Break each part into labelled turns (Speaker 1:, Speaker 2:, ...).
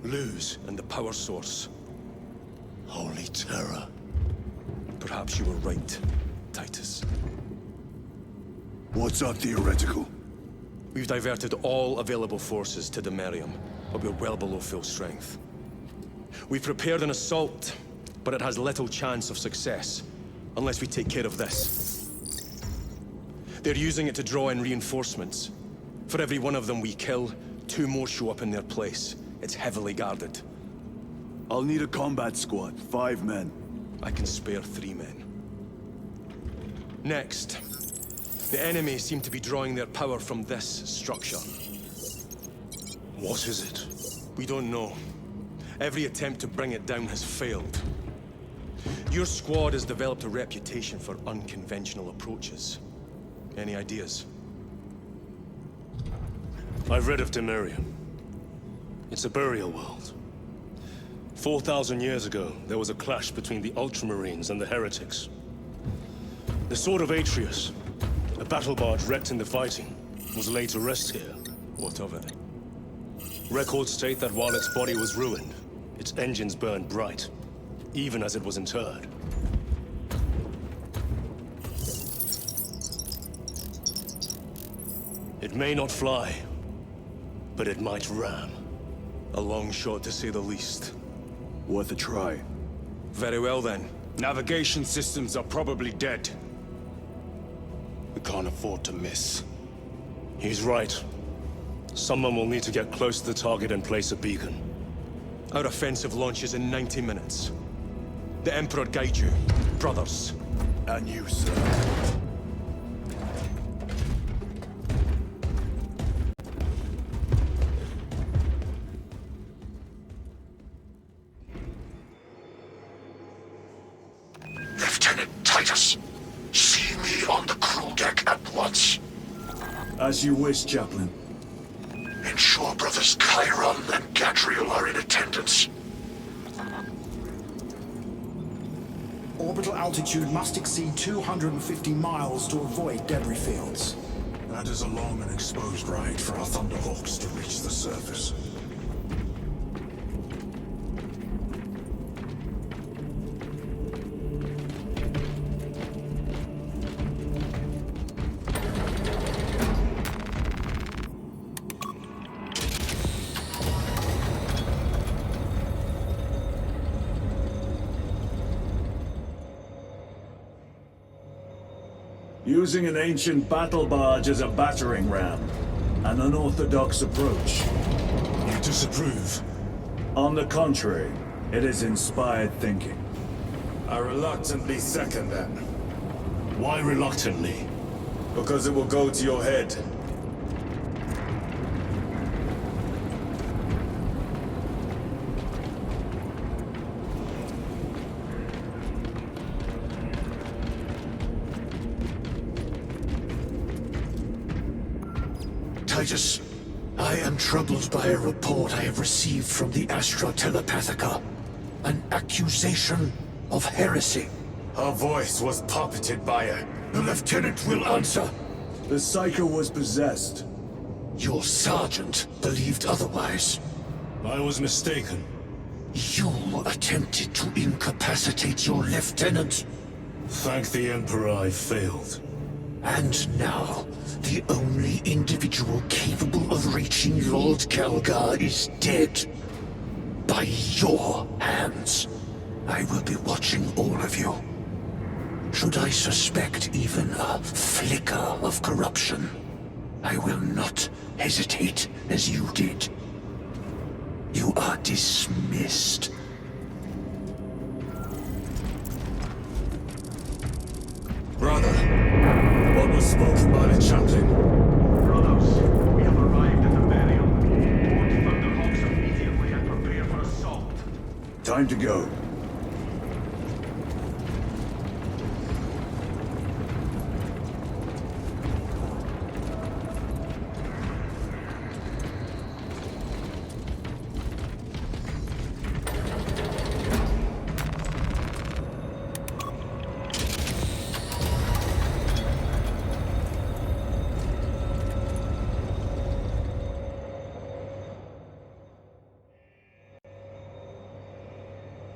Speaker 1: Lose, and the power source.
Speaker 2: Holy terror.
Speaker 1: Perhaps you were right, Titus.
Speaker 3: What's our theoretical?
Speaker 1: We've diverted all available forces to Demerium, but we're well below full strength. We've prepared an assault, but it has little chance of success, unless we take care of this. They're using it to draw in reinforcements. For every one of them we kill, 2 more show up in their place. It's heavily guarded.
Speaker 3: I'll need a combat squad, 5 men.
Speaker 1: I can spare 3 men. Next, the enemy seem to be drawing their power from this structure.
Speaker 2: What is it?
Speaker 1: We don't know. Every attempt to bring it down has failed. Your squad has developed a reputation for unconventional approaches. Any ideas?
Speaker 2: I've read of Demerium. It's a burial world. 4,000 years ago, there was a clash between the Ultramarines and the Heretics. The Sword of Atreus, a battle barge wrecked in the fighting, was laid to rest here.
Speaker 1: What of it?
Speaker 2: Records state that while its body was ruined, its engines burned bright, even as it was interred. It may not fly, but it might ram.
Speaker 1: A long shot, to say the least.
Speaker 3: Worth a try.
Speaker 1: Very well, then.
Speaker 4: Navigation systems are probably dead.
Speaker 2: We can't afford to miss. He's right. Someone will need to get close to the target and place a beacon.
Speaker 1: Our offensive launches in 90 minutes. The Emperor guide you, brothers.
Speaker 3: And you, sir.
Speaker 5: Lieutenant Titus, see me on the crew deck at once.
Speaker 3: As you wish, Chaplain.
Speaker 5: Ensure brothers Chiron and Gadriel are in attendance.
Speaker 6: Orbital altitude must exceed 250 miles to avoid debris fields.
Speaker 7: That is a long and exposed ride for our Thunderhawks to reach the surface.
Speaker 3: Using an ancient battle barge as a battering ram. An unorthodox approach.
Speaker 7: You disapprove?
Speaker 3: On the contrary, it is inspired thinking.
Speaker 4: I reluctantly second that.
Speaker 2: Why reluctantly?
Speaker 4: Because it will go to your head.
Speaker 5: Titus, I am troubled by a report I have received from the Astra Telepathica. An accusation of heresy.
Speaker 4: Her voice was puppeted by her.
Speaker 5: The lieutenant will answer.
Speaker 3: The Psycho was possessed.
Speaker 5: Your sergeant believed otherwise.
Speaker 2: I was mistaken.
Speaker 5: You attempted to incapacitate your lieutenant.
Speaker 2: Thank the Emperor I failed.
Speaker 5: And now, the only individual capable of reaching Lord Kelgar is dead. By your hands. I will be watching all of you. Should I suspect even a flicker of corruption, I will not hesitate as you did. You are dismissed.
Speaker 4: Brother, what was spoken by the chaplain?
Speaker 8: Brothers, we have arrived at the burial. Board Thunderhawks immediately and prepare for assault.
Speaker 3: Time to go.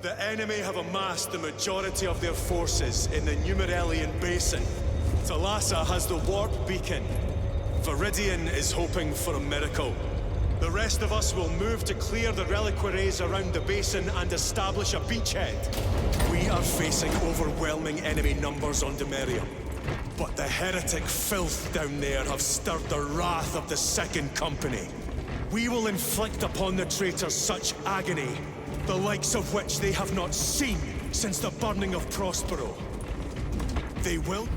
Speaker 1: The enemy have amassed the majority of their forces in the Numerelian Basin. Thalassa has the warp beacon. Viridian is hoping for a miracle. The rest of us will move to clear the reliquaries around the basin and establish a beachhead. We are facing overwhelming enemy numbers on Demerium. But the heretic filth down there have stirred the wrath of the Second Company. We will inflict upon the traitors such agony, the likes of which they have not seen since the burning of Prospero. They will...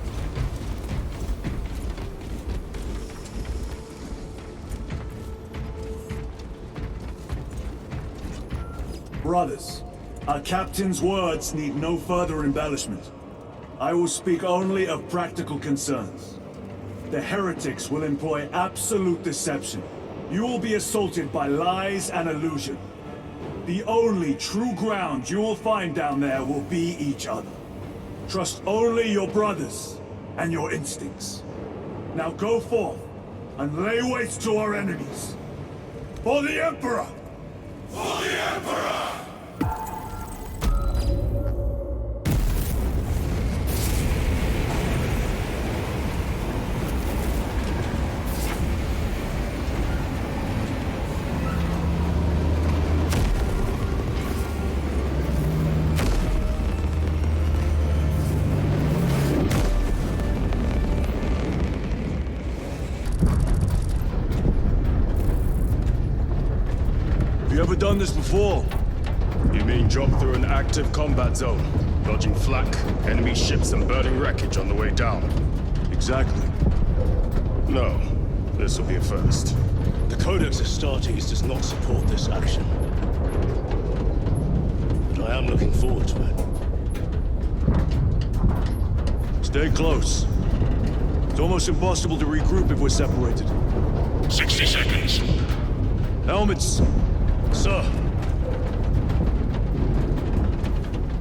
Speaker 3: Brothers, our captain's words need no further embellishment. I will speak only of practical concerns. The heretics will employ absolute deception. You will be assaulted by lies and illusion. The only true ground you will find down there will be each other. Trust only your brothers and your instincts. Now go forth and lay waste to our enemies. For the Emperor!
Speaker 4: For the Emperor!
Speaker 3: You ever done this before?
Speaker 2: You mean drop through an active combat zone, dodging flak, enemy ships and burning wreckage on the way down?
Speaker 3: Exactly.
Speaker 2: No, this will be a first. The Codex Astartes does not support this action. But I am looking forward to it.
Speaker 3: Stay close. It's almost impossible to regroup if we're separated.
Speaker 2: 60 seconds.
Speaker 3: Helmets!
Speaker 2: Sir!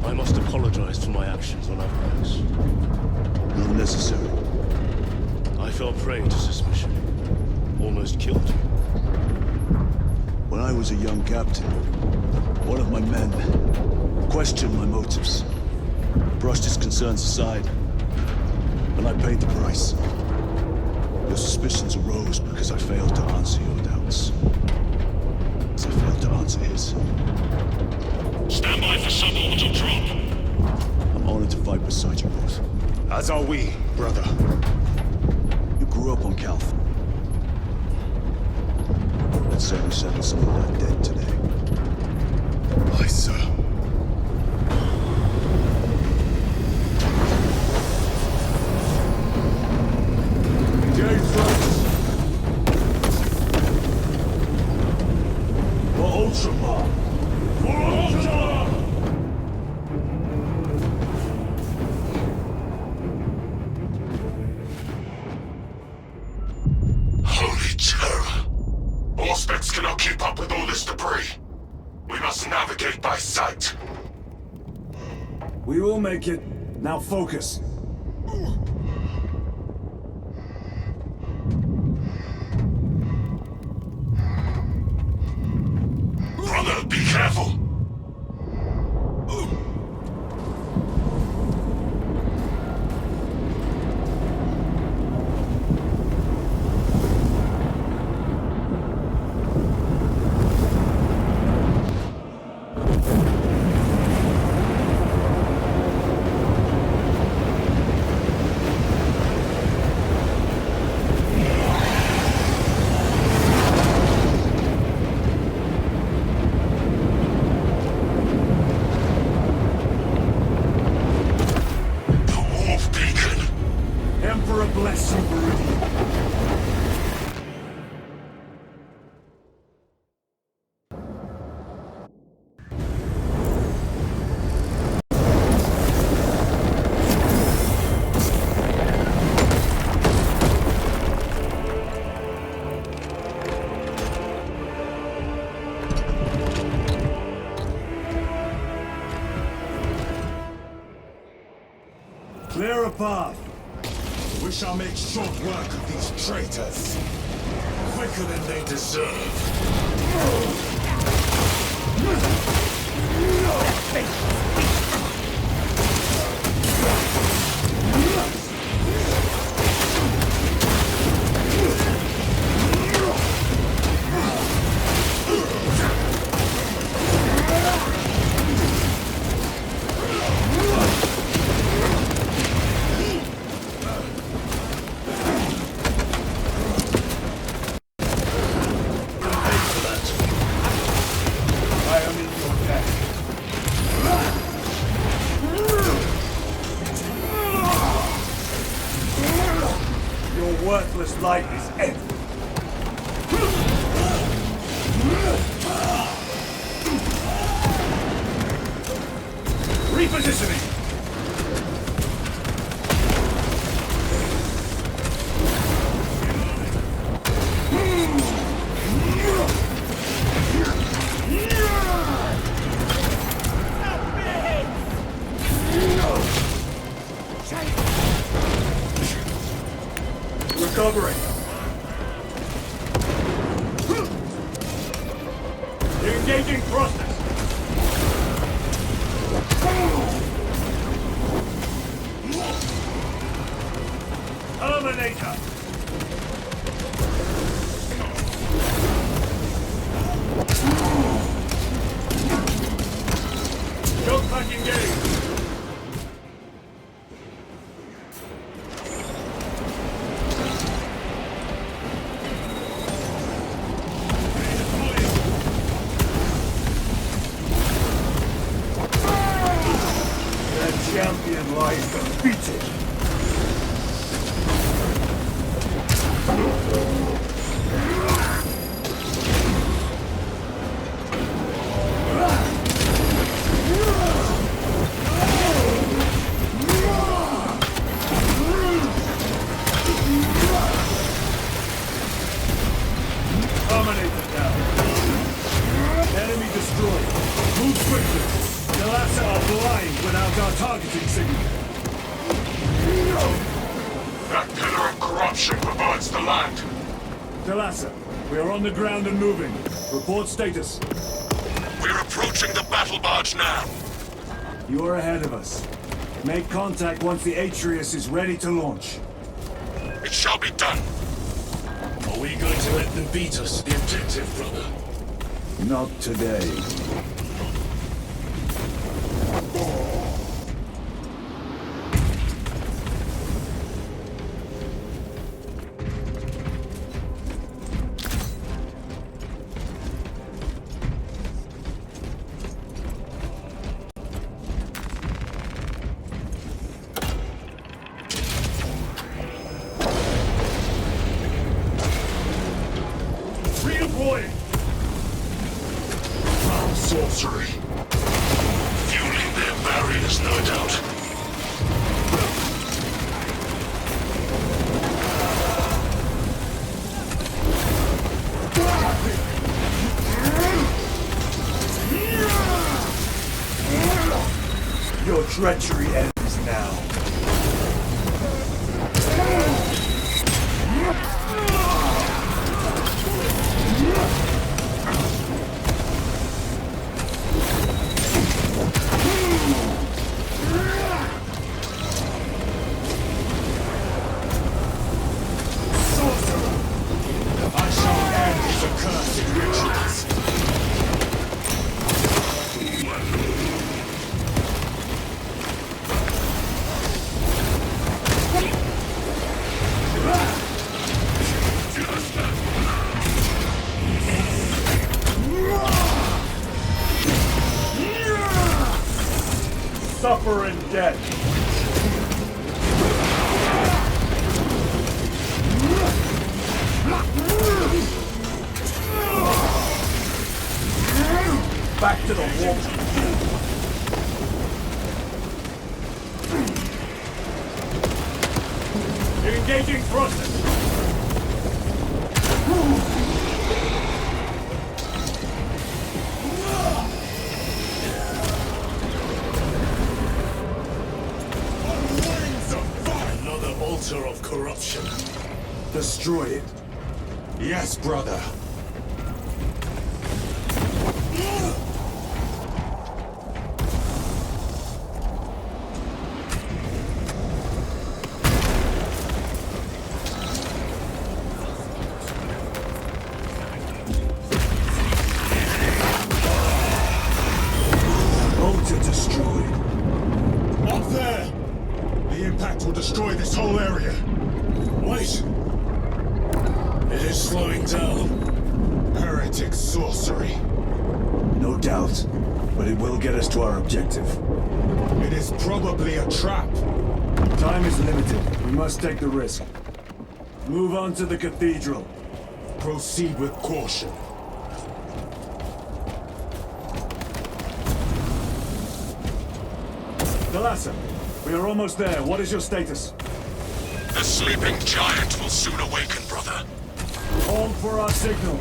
Speaker 2: I must apologize for my actions on Abrax.
Speaker 3: Not necessary.
Speaker 2: I fell prey to suspicion. Almost killed you.
Speaker 3: When I was a young captain, one of my men questioned my motives, brushed his concerns aside, and I paid the price. Your suspicions arose because I failed to answer your doubts. As I failed to answer his.
Speaker 2: Stand by for suborbital drop.
Speaker 3: I'm honored to fight beside you both.
Speaker 2: As are we, brother.
Speaker 3: You grew up on Calth. Let's say we settle some of that debt today.
Speaker 2: Aye, sir.
Speaker 3: Engage first! For Ultramar! For Ultramar!
Speaker 4: Holy terror! Auspex cannot keep up with all this debris. We must navigate by sight.
Speaker 3: We will make it. Now focus.
Speaker 4: Brother, be careful!
Speaker 3: Emperor bless you, Viridian. Clear a path.
Speaker 4: We shall make short work of these traitors. Quicker than they deserve.
Speaker 3: am in your debt. Your worthless life is empty. Repositioning! Recovering. Engaging thrusters. Terminator. Choke pack engaged. Champion lies defeated. Terminator down. Enemy destroyed. Move quickly. The Asus are blind without our targeting signal.
Speaker 4: That pillar of corruption perverts the land.
Speaker 3: Asus, we are on the ground and moving. Report status.
Speaker 4: We're approaching the battle barge now.
Speaker 3: You are ahead of us. Make contact once the Atreus is ready to launch.
Speaker 4: It shall be done.
Speaker 2: Are we going to let them beat us to the objective, brother?
Speaker 3: Not today.
Speaker 4: Redeploying! Foul sorcery. Fueling their barriers, no doubt.
Speaker 3: Your treachery ends now. Suffer in death. Back to the wall. You're engaging thrusters.
Speaker 2: Altar of corruption.
Speaker 3: Destroy it.
Speaker 7: Yes, brother.
Speaker 3: Altar destroyed.
Speaker 7: Up there! The impact will destroy this whole area.
Speaker 2: Wait! It is slowing down.
Speaker 7: Heretic sorcery.
Speaker 3: No doubt. But it will get us to our objective.
Speaker 7: It is probably a trap.
Speaker 3: Time is limited. We must take the risk. Move on to the cathedral.
Speaker 7: Proceed with caution.
Speaker 3: Thalassa, we are almost there. What is your status?
Speaker 4: The sleeping giant will soon awaken, brother.
Speaker 3: Hold for our signal.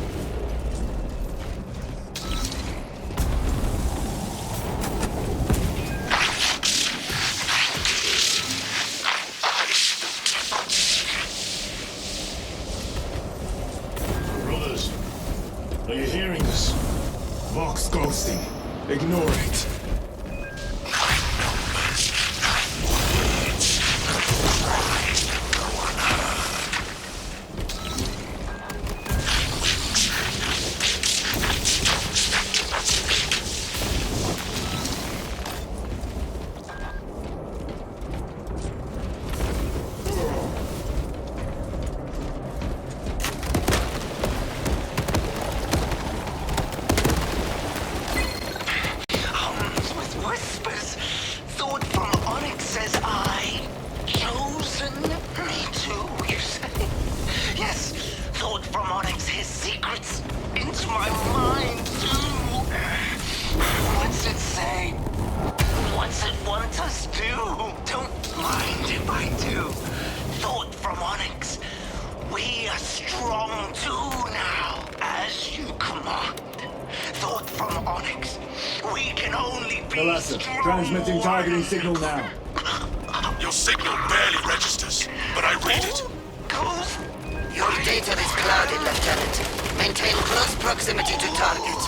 Speaker 2: Brothers, are you hearing this?
Speaker 7: Vox ghosting. Ignore it.
Speaker 3: Transmitting targeting signal now.
Speaker 4: Your signal barely registers, but I read it.
Speaker 9: Your data is clouded, Lieutenant. Maintain close proximity to target.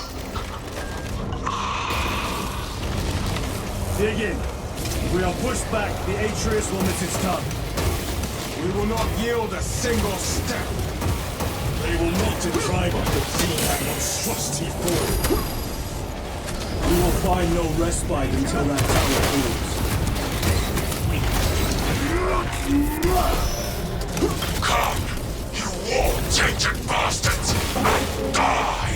Speaker 3: Dig in. If we are pushed back, the Atreus will miss its target.
Speaker 7: We will not yield a single step.
Speaker 2: They will not deprive us of seeing that monstrosity fall.
Speaker 3: We will find no respite until that tower falls.
Speaker 4: Come, you war-tainted bastards, and die!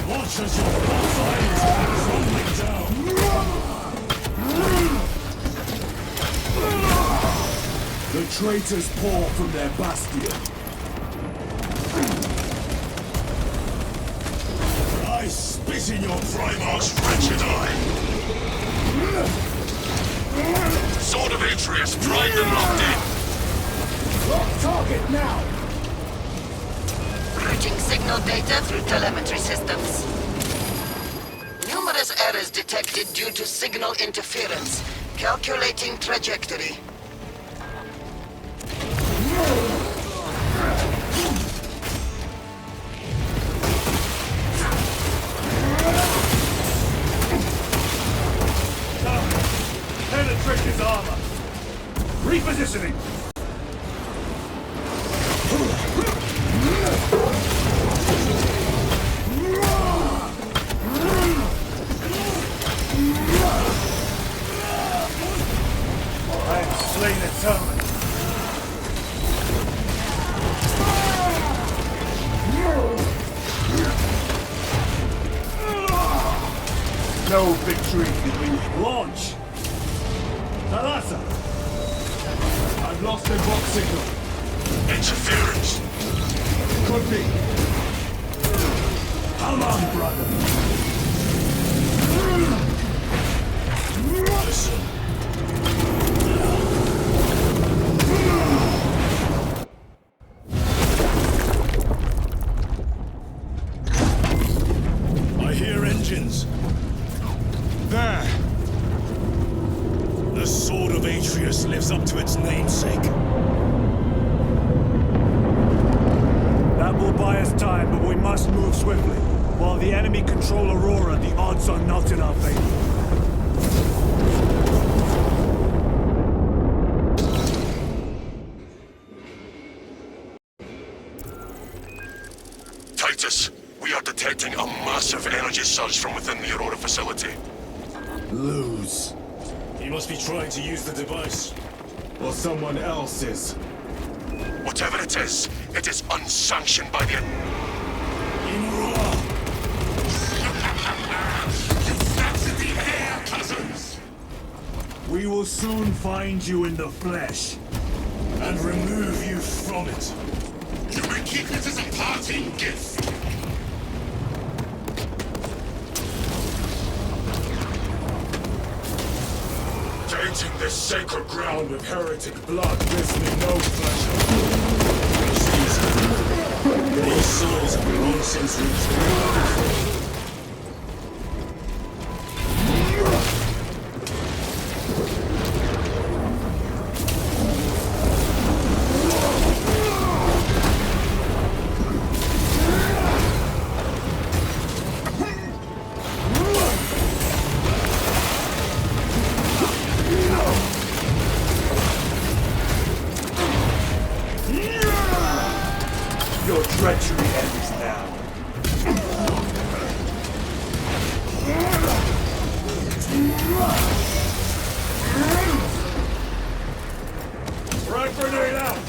Speaker 2: Watch as your false idols come crumbling down!
Speaker 3: The traitors pour from their bastion.
Speaker 2: I spit in your
Speaker 4: Primarch's wretched eye! Sword of Atreus primed and locked in!
Speaker 3: Lock target now!
Speaker 9: Routing signal data through telemetry systems. Numerous errors detected due to signal interference. Calculating trajectory.
Speaker 3: Penetrate his armor! Repositioning! I have slain the Zalman. No victory can we launch! Thalassa! I've lost their box signal.
Speaker 4: Interference!
Speaker 3: Could be. Come on, brother!
Speaker 2: Listen. I hear engines.
Speaker 7: There!
Speaker 2: The Sword of Atreus lives up to its namesake.
Speaker 3: That will buy us time, but we must move swiftly. While the enemy control Aurora, the odds are not in our favor.
Speaker 4: Titus, we are detecting a massive energy surge from within the Aurora facility.
Speaker 3: Lose.
Speaker 2: He must be trying to use the device.
Speaker 7: Or someone else is.
Speaker 4: Whatever it is, It is unsanctioned by the... You snapped in the air, cousins!
Speaker 3: We will soon find you in the flesh.
Speaker 2: And remove you from it.
Speaker 4: You may keep it as a parting gift. Tainting this sacred ground with heretic blood gives me no pleasure.
Speaker 2: These souls have long since reached.
Speaker 3: Your treachery ends now. Frag grenade out!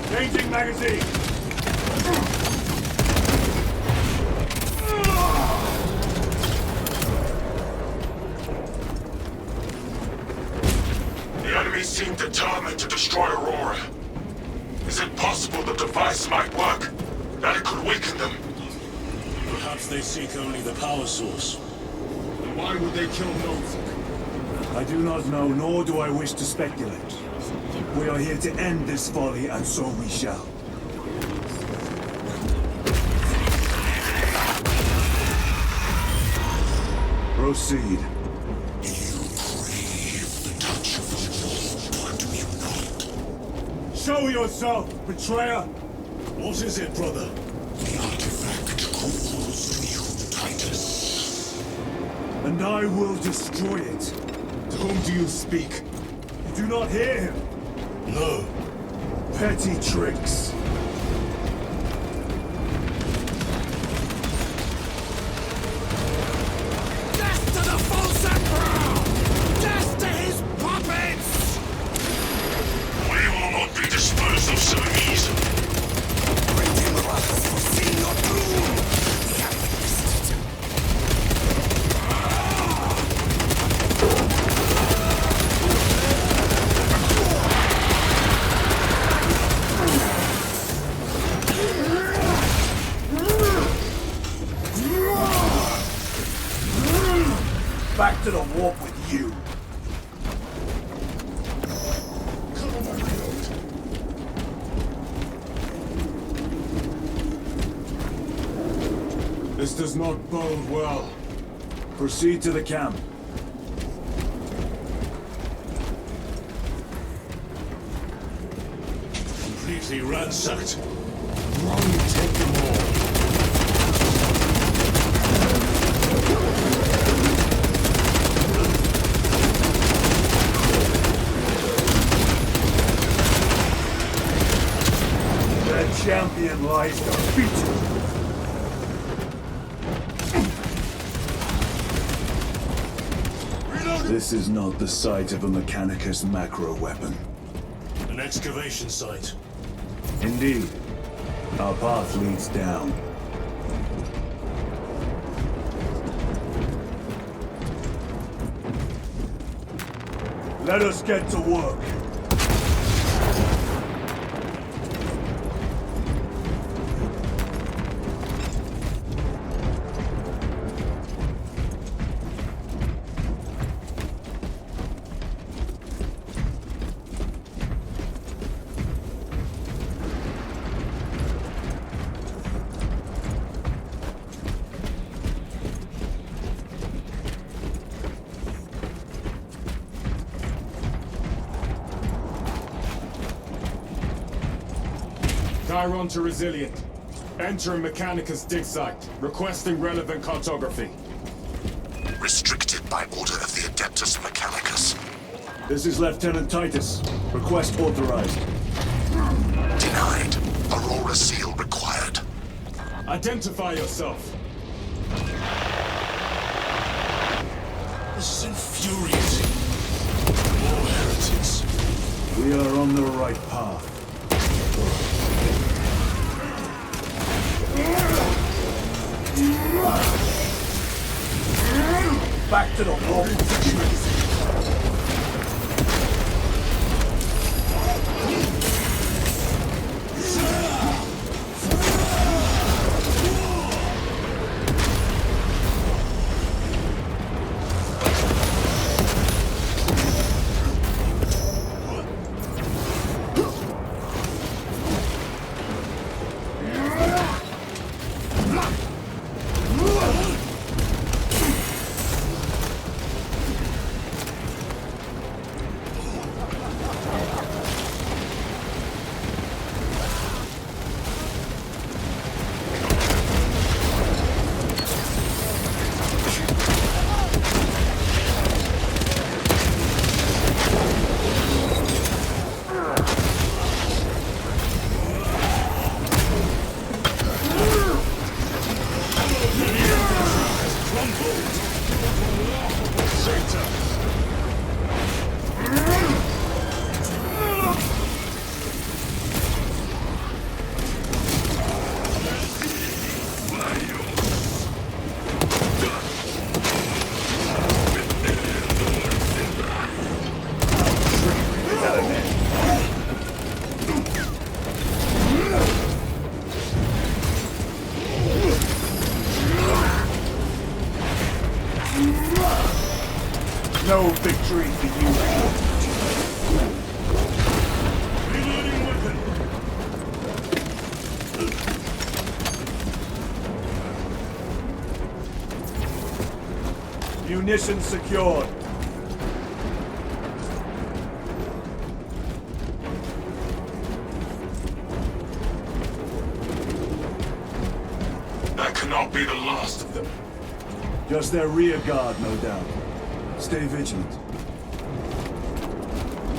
Speaker 3: Changing magazine!
Speaker 4: The enemy seem determined to destroy Aurora. Is it possible the device might work? That it could weaken them?
Speaker 2: Perhaps they seek only the power source.
Speaker 4: Then why would they kill Nova?
Speaker 3: I do not know, nor do I wish to speculate. We are here to end this folly, and so we shall. Proceed.
Speaker 7: You crave the touch of the Lord, do you not?
Speaker 3: Show yourself, betrayer!
Speaker 2: What is it, brother?
Speaker 7: The artifact calls to you, Titus.
Speaker 3: And I will destroy it. To whom do you speak? You do not hear him.
Speaker 2: No.
Speaker 3: Petty tricks.
Speaker 5: Death to the false emperor! Death to his puppets!
Speaker 4: We will not be disposed of so easily.
Speaker 5: Great Emperor has foreseen your doom! We have witnessed it.
Speaker 3: Back to the warp with you. This does not bode well. Proceed to the camp.
Speaker 2: Completely ransacked.
Speaker 3: Run, take them all. The champion lies defeated. This is not the site of a Mechanicus macro weapon.
Speaker 2: An excavation site.
Speaker 3: Indeed. Our path leads down. Let us get to work.
Speaker 10: Chiron to Resilient. Entering Mechanicus dig site. Requesting relevant cartography.
Speaker 4: Restricted by order of the Adeptus Mechanicus.
Speaker 3: This is Lieutenant Titus. Request authorized.
Speaker 4: Denied. Aurora seal required.
Speaker 10: Identify yourself.
Speaker 2: This is infuriating. More heretics.
Speaker 3: We are on the right path. Back to the wall. No victory for you. Reloading weapon. Munitions secured.
Speaker 4: That cannot be the last of them.
Speaker 3: Just their rear guard, no doubt. Stay vigilant.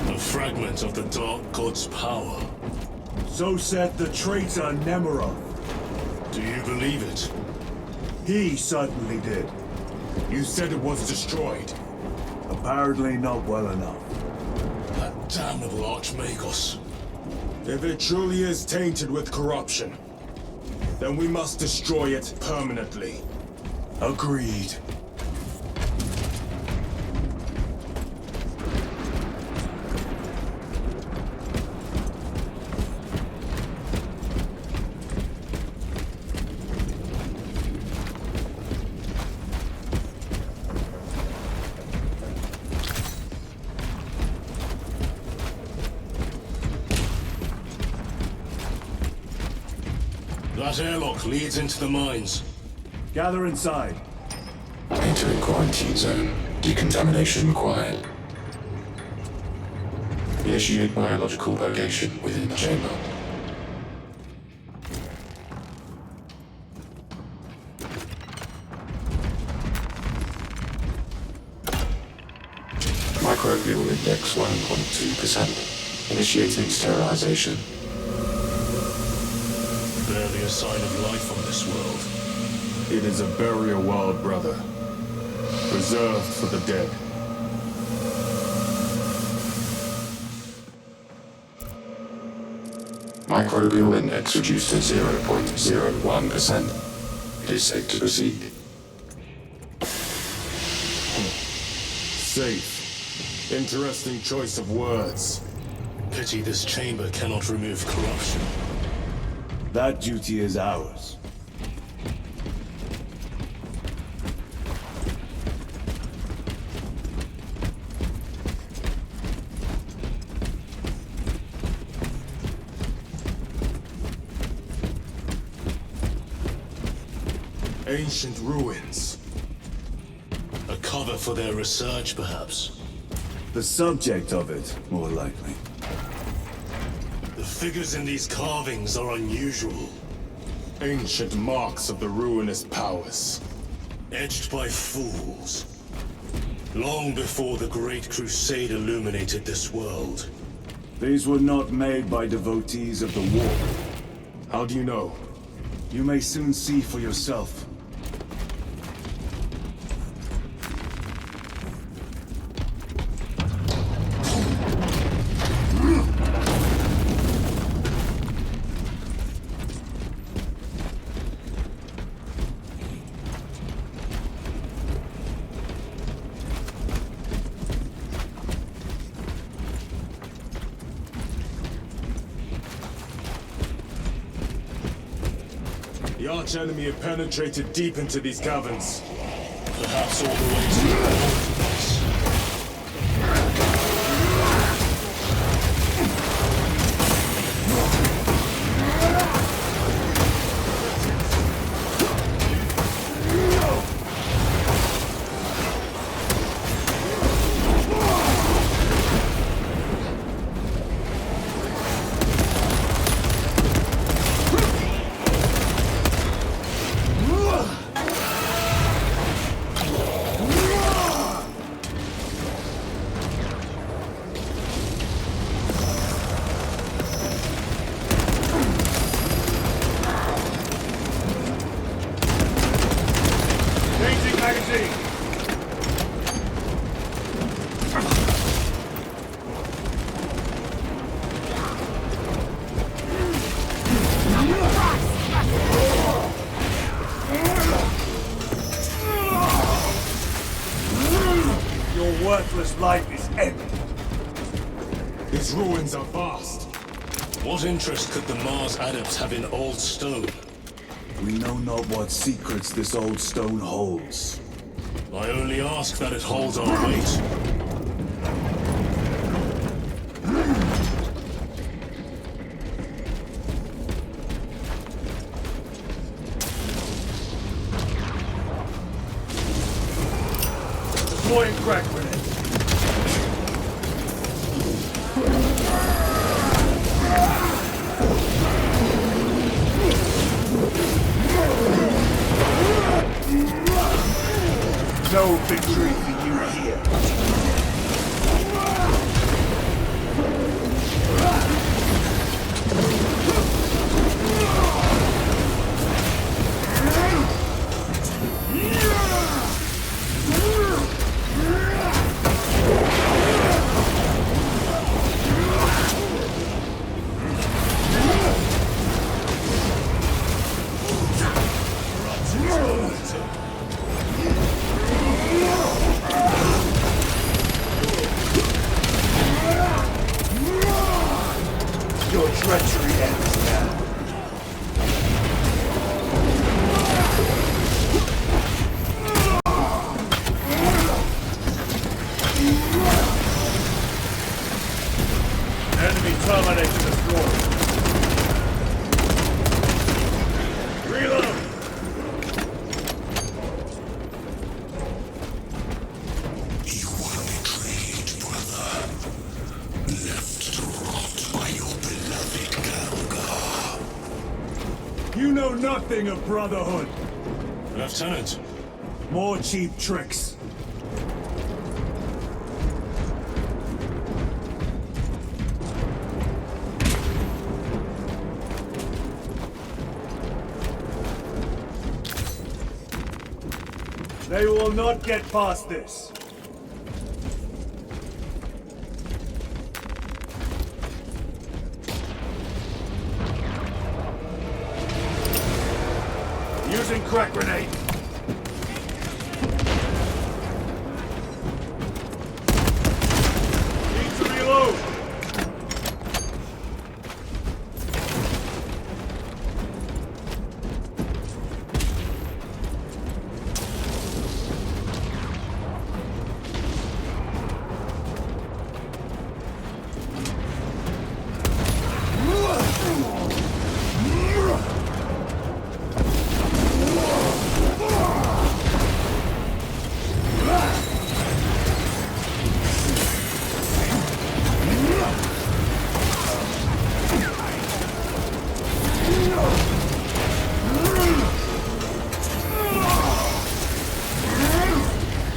Speaker 2: A fragment of the Dark God's power.
Speaker 3: So said the traitor Nemerov.
Speaker 2: Do you believe it?
Speaker 3: He certainly did.
Speaker 10: You said it was destroyed.
Speaker 3: Apparently not well enough.
Speaker 2: That damnable Archmagos.
Speaker 10: If it truly is tainted with corruption, then we must destroy it permanently.
Speaker 3: Agreed.
Speaker 2: That airlock leads into the mines.
Speaker 3: Gather inside.
Speaker 7: Entering quarantine zone. Decontamination required. Initiate biological purgation within the chamber. Microbial index 1.2%. Initiating sterilization.
Speaker 2: Barely a sign of life on this world.
Speaker 10: It is a burial world, brother. Reserved for the dead.
Speaker 7: Microbial index reduced to 0.01%. It is safe to proceed.
Speaker 10: Safe. Interesting choice of words.
Speaker 2: Pity this chamber cannot remove corruption.
Speaker 3: That duty is ours.
Speaker 10: Ancient ruins.
Speaker 2: A cover for their research, perhaps.
Speaker 3: The subject of it, more likely.
Speaker 2: The figures in these carvings are unusual.
Speaker 10: Ancient marks of the ruinous powers.
Speaker 2: Edged by fools. Long before the Great Crusade illuminated this world.
Speaker 3: These were not made by devotees of the war.
Speaker 10: How do you know?
Speaker 3: You may soon see for yourself.
Speaker 10: archenemy have penetrated deep into these caverns.
Speaker 2: Perhaps all the way to the hordes.
Speaker 3: Worthless life is ended.
Speaker 10: These ruins are vast.
Speaker 2: What interest could the Mars adepts have in old stone?
Speaker 3: We know not what secrets this old stone holds.
Speaker 2: I only ask that it holds our weight.
Speaker 3: Deploying crack grenade. No victory for you here. Your treachery ends now. Enemy terminated destroyed. Reload!
Speaker 7: You are betrayed, brother. Left to rot by your beloved Galga.
Speaker 3: You know nothing of brotherhood.
Speaker 2: Lieutenant,
Speaker 3: More cheap tricks. They will not get past this. Using crack grenade. Need to reload.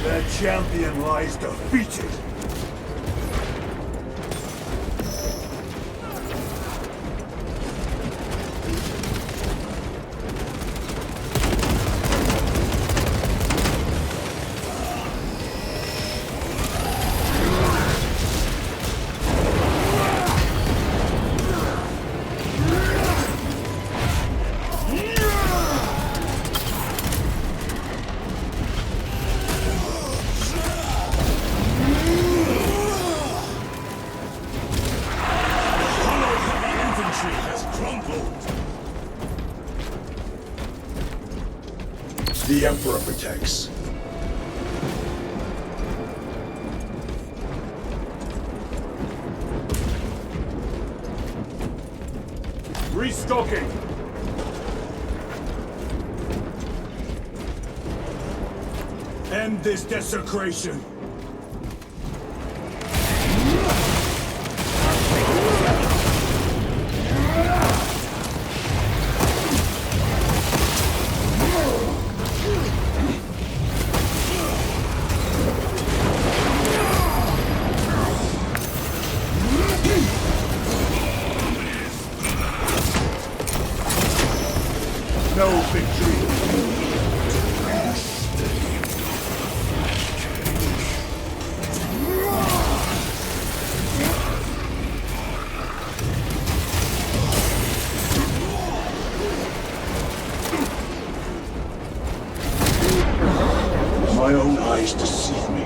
Speaker 3: Their champion lies defeated.
Speaker 10: the Emperor protects.
Speaker 3: Restocking! End this desecration! No victory!
Speaker 5: My own eyes deceive me.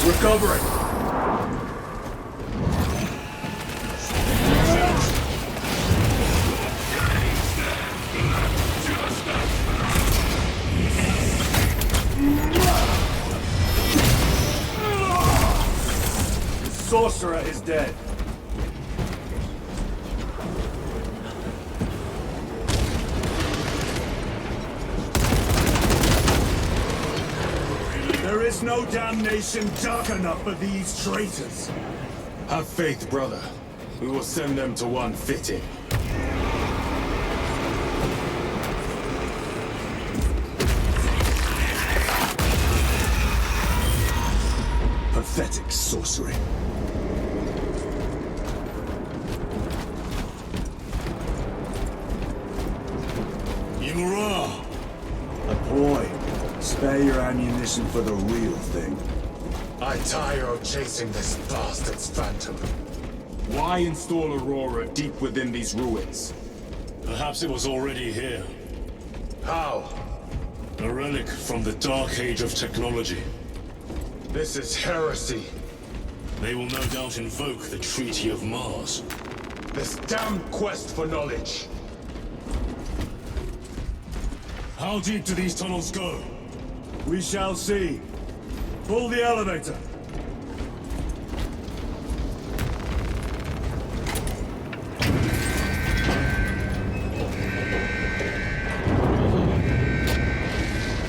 Speaker 3: Recovering! The sorcerer is dead. There is no damnation dark enough for these traitors.
Speaker 10: Have faith, brother. We will send them to one fitting.
Speaker 3: Pathetic sorcery.
Speaker 10: Yimura!
Speaker 3: A boy. Spare your ammunition for the real thing.
Speaker 10: I tire of chasing this bastard's phantom. Why install Aurora deep within these ruins?
Speaker 2: Perhaps it was already here.
Speaker 10: How?
Speaker 2: A relic from the dark age of technology.
Speaker 10: This is heresy.
Speaker 2: They will no doubt invoke the Treaty of Mars.
Speaker 10: This damn quest for knowledge.
Speaker 2: How deep do these tunnels go?
Speaker 3: We shall see. Pull the elevator.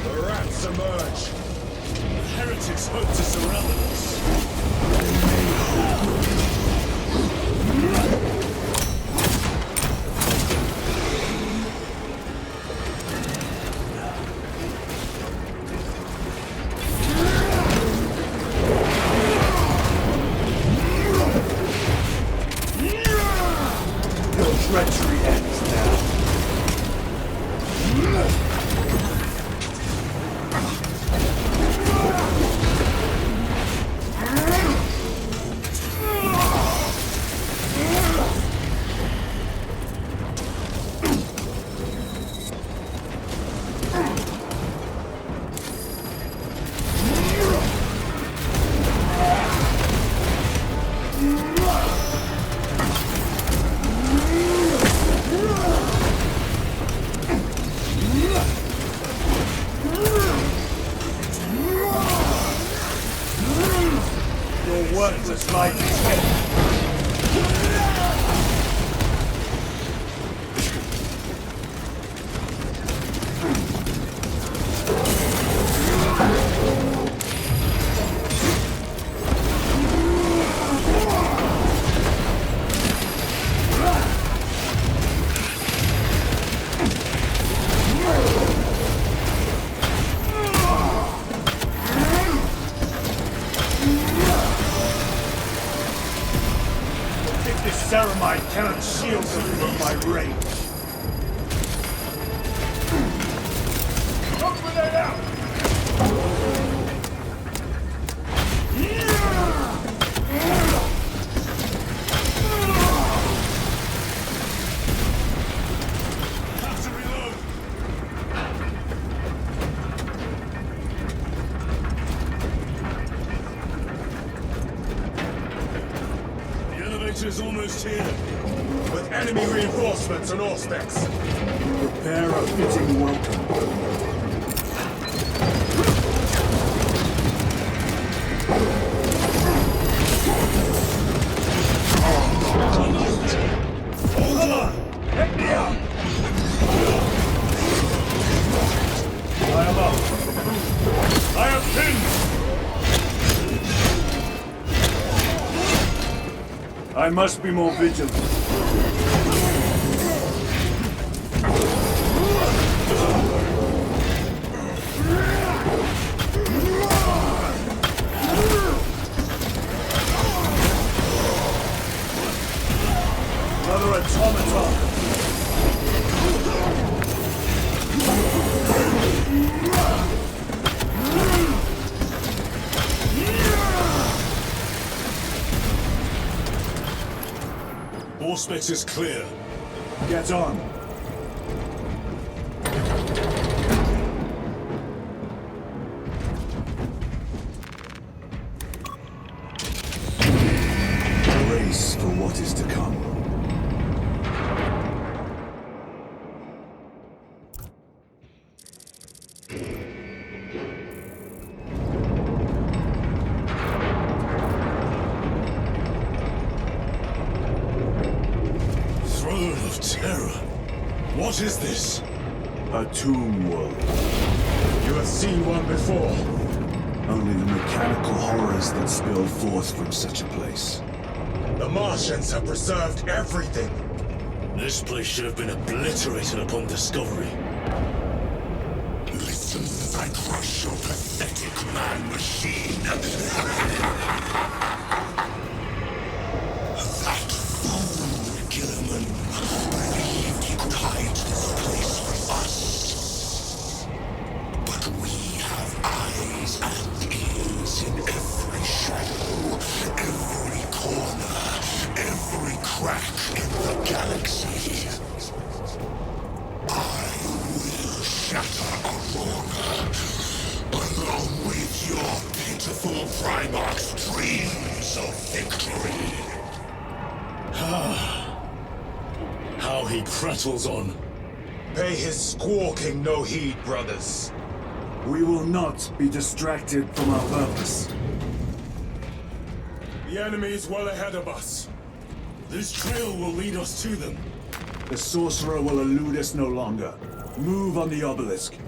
Speaker 10: The rats emerge.
Speaker 2: The heretics hope to surround us.
Speaker 3: Treachery ends now. Your worthless life is ended. This ceramide cannot shield them from my range. Open it out!
Speaker 2: Have to reload!
Speaker 10: enemy reinforcements and Auspex.
Speaker 3: Prepare a fitting welcome. Hold on! Hit me up! I am up. I am pinned! I must be more vigilant. Another automaton!
Speaker 2: Auspex is clear.
Speaker 3: Get on! Brace for what is to come.
Speaker 2: Throne of Terror. What is this?
Speaker 3: A tomb world.
Speaker 10: You have seen one before.
Speaker 3: Only the mechanical horrors that spill forth from such a place.
Speaker 10: The Martians have preserved everything.
Speaker 2: This place should have been obliterated upon discovery.
Speaker 7: Listen as I crush your pathetic man-machine. That fool, Gilliman, believed he could hide this place from us. But we have eyes and ears in every shadow, every corner, every crack in the galaxy. I will shatter Aurora, along with your pitiful Primarch's dreams of victory.
Speaker 2: How he prattles on.
Speaker 10: Pay his squawking no heed, brothers.
Speaker 3: We will not be distracted from our purpose.
Speaker 2: The enemy is well ahead of us. This trail will lead us to them.
Speaker 3: The sorcerer will elude us no longer. Move on the obelisk.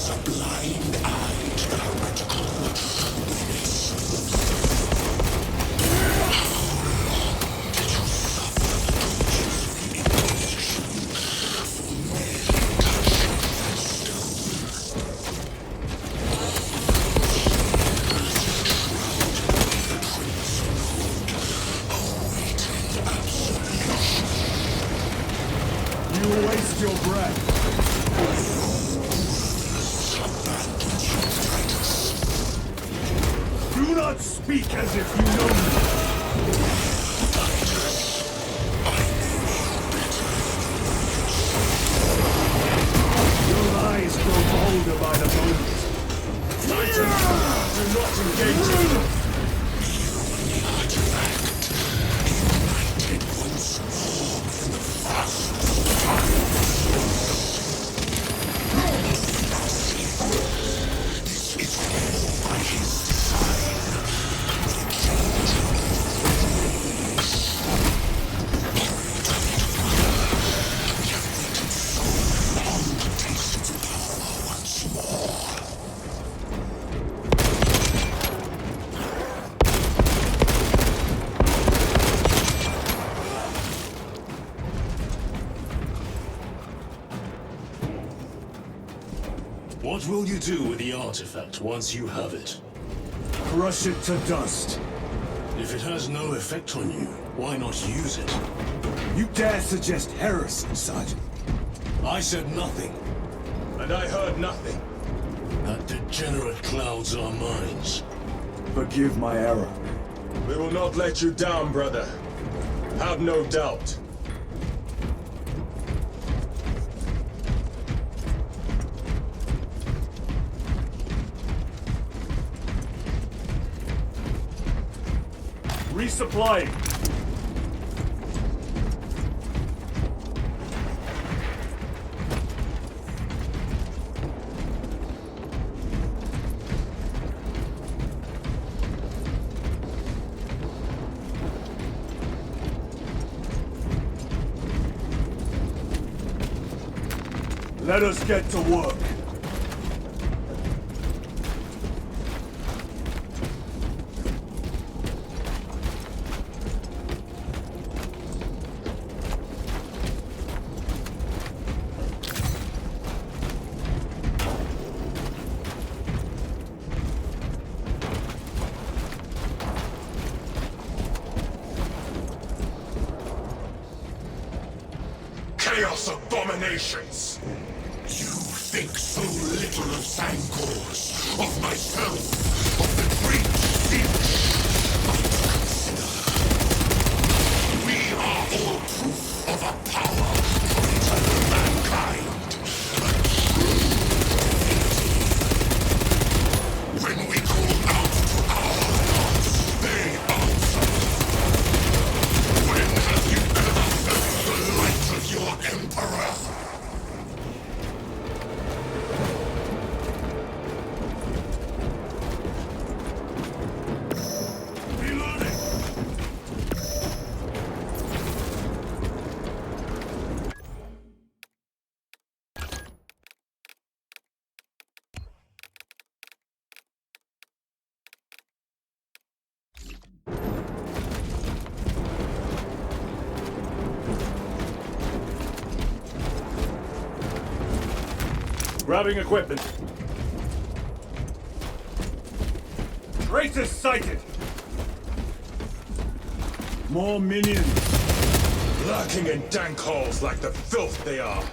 Speaker 7: A blind eye to the heretical menace. How long did you suffer the tortures of Inquisition for merely touching that stone? The crimson hood, awaiting absolution.
Speaker 3: You waste your breath. Do not speak as if you know me.
Speaker 2: What will you do with the artifact once you have it?
Speaker 3: Crush it to dust.
Speaker 2: If it has no effect on you, why not use it?
Speaker 3: You dare suggest heresy, Sergeant?
Speaker 2: I said nothing.
Speaker 10: And I heard nothing.
Speaker 2: That degenerate clouds our minds.
Speaker 3: Forgive my error.
Speaker 10: We will not let you down, brother. Have no doubt.
Speaker 3: Resupplying. Let us get to work.
Speaker 4: Chaos abominations!
Speaker 7: You think so little of Sangors, of myself, of the great siege. But consider, we are all proof of a power from eternal mankind. A true deity. When we call out to our gods, they answer. When have you ever felt the light of your emperor?
Speaker 3: Grabbing equipment. Traitors sighted! More minions.
Speaker 10: Lurking in dank holes like the filth they are.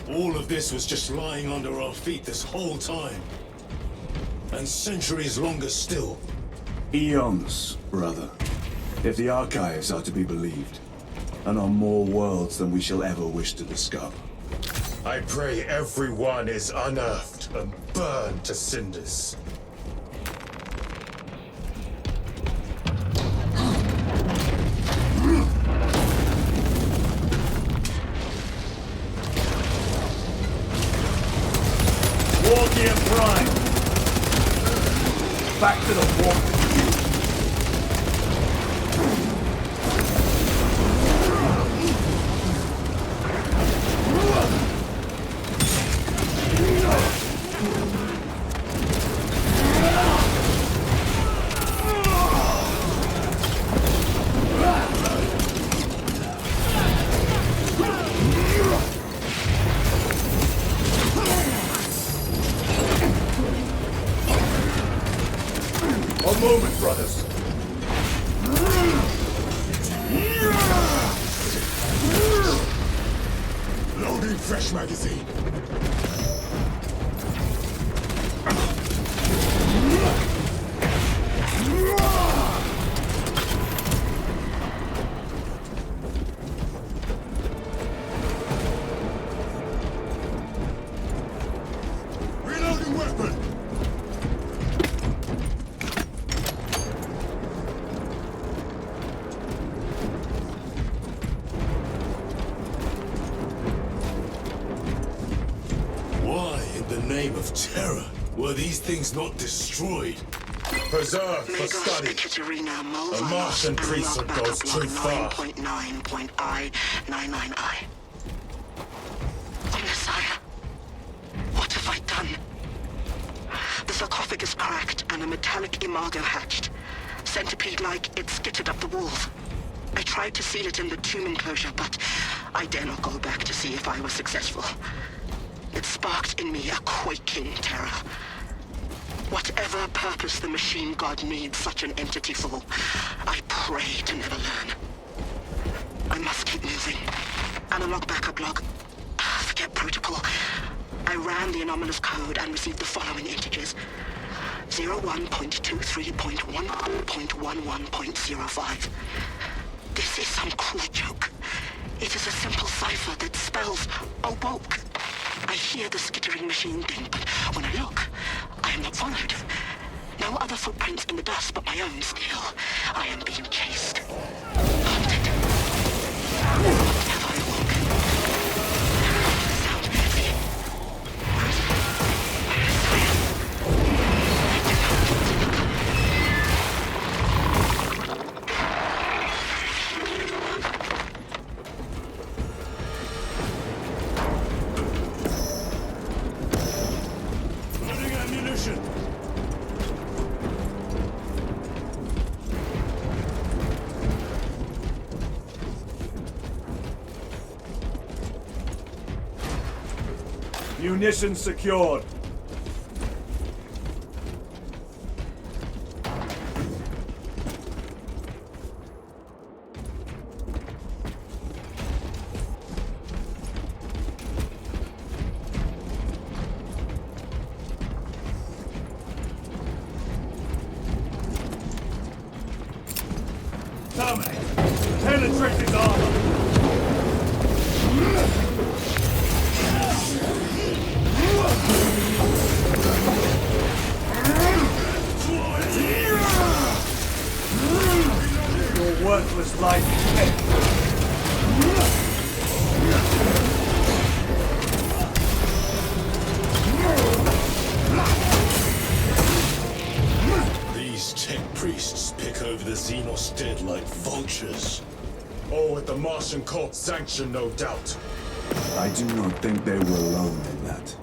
Speaker 2: All of this was just lying under our feet this whole time. And centuries longer still.
Speaker 3: Eons, brother. If the archives are to be believed. And on more worlds than we shall ever wish to discover.
Speaker 10: I pray everyone is unearthed and burned to cinders.
Speaker 3: Wargear Prime! Back to the warp. A moment, brothers.
Speaker 7: Loading fresh magazine. Reloading weapon.
Speaker 2: Why, in the name of terror, were these things not destroyed?
Speaker 10: Preserved for study. A Martian priesthood goes too far.
Speaker 9: 9.9.I. Messiah, what have I done? The sarcophagus cracked and a metallic imago hatched. Centipede-like, it skittered up the walls. I tried to seal it in the tomb enclosure, but I dare not go back to see if I was successful. It sparked in me a quaking terror. Whatever purpose the machine god needs such an entity for, I pray to never learn. I must keep moving. Analog backup log. Forget protocol. I ran the anomalous code and received the following integers. 01.23.11.11.05. This is some cruel joke. It is a simple cipher that spells awoke. I hear the skittering machine ding, but when I look, I am not followed. No other footprints in the dust but my own still. I am being chased. Hunted. What have I awoke? Sound heavy. Where is it? Where is it?
Speaker 3: Munitions secured. Terminate! Penetrate his armor! Your worthless life is dead.
Speaker 2: These tech priests pick over the Xenos dead like vultures.
Speaker 10: All with the Martian cult's sanction, no doubt.
Speaker 3: I do not think they were alone in that.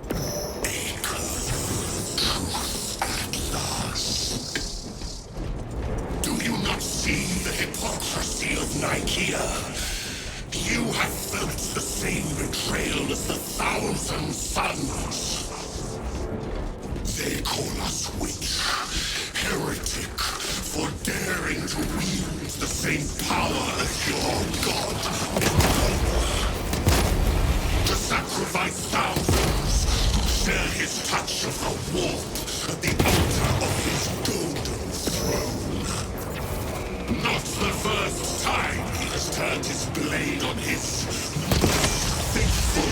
Speaker 7: Do you not see the hypocrisy of Nicaea? You have felt the same betrayal as the Thousand Suns. They call us witch, heretic, for daring to wield the same power as your god, to sacrifice thousands who share his touch of the warp at the altar of his golden throne. Not the first time he has turned his blade on his faithful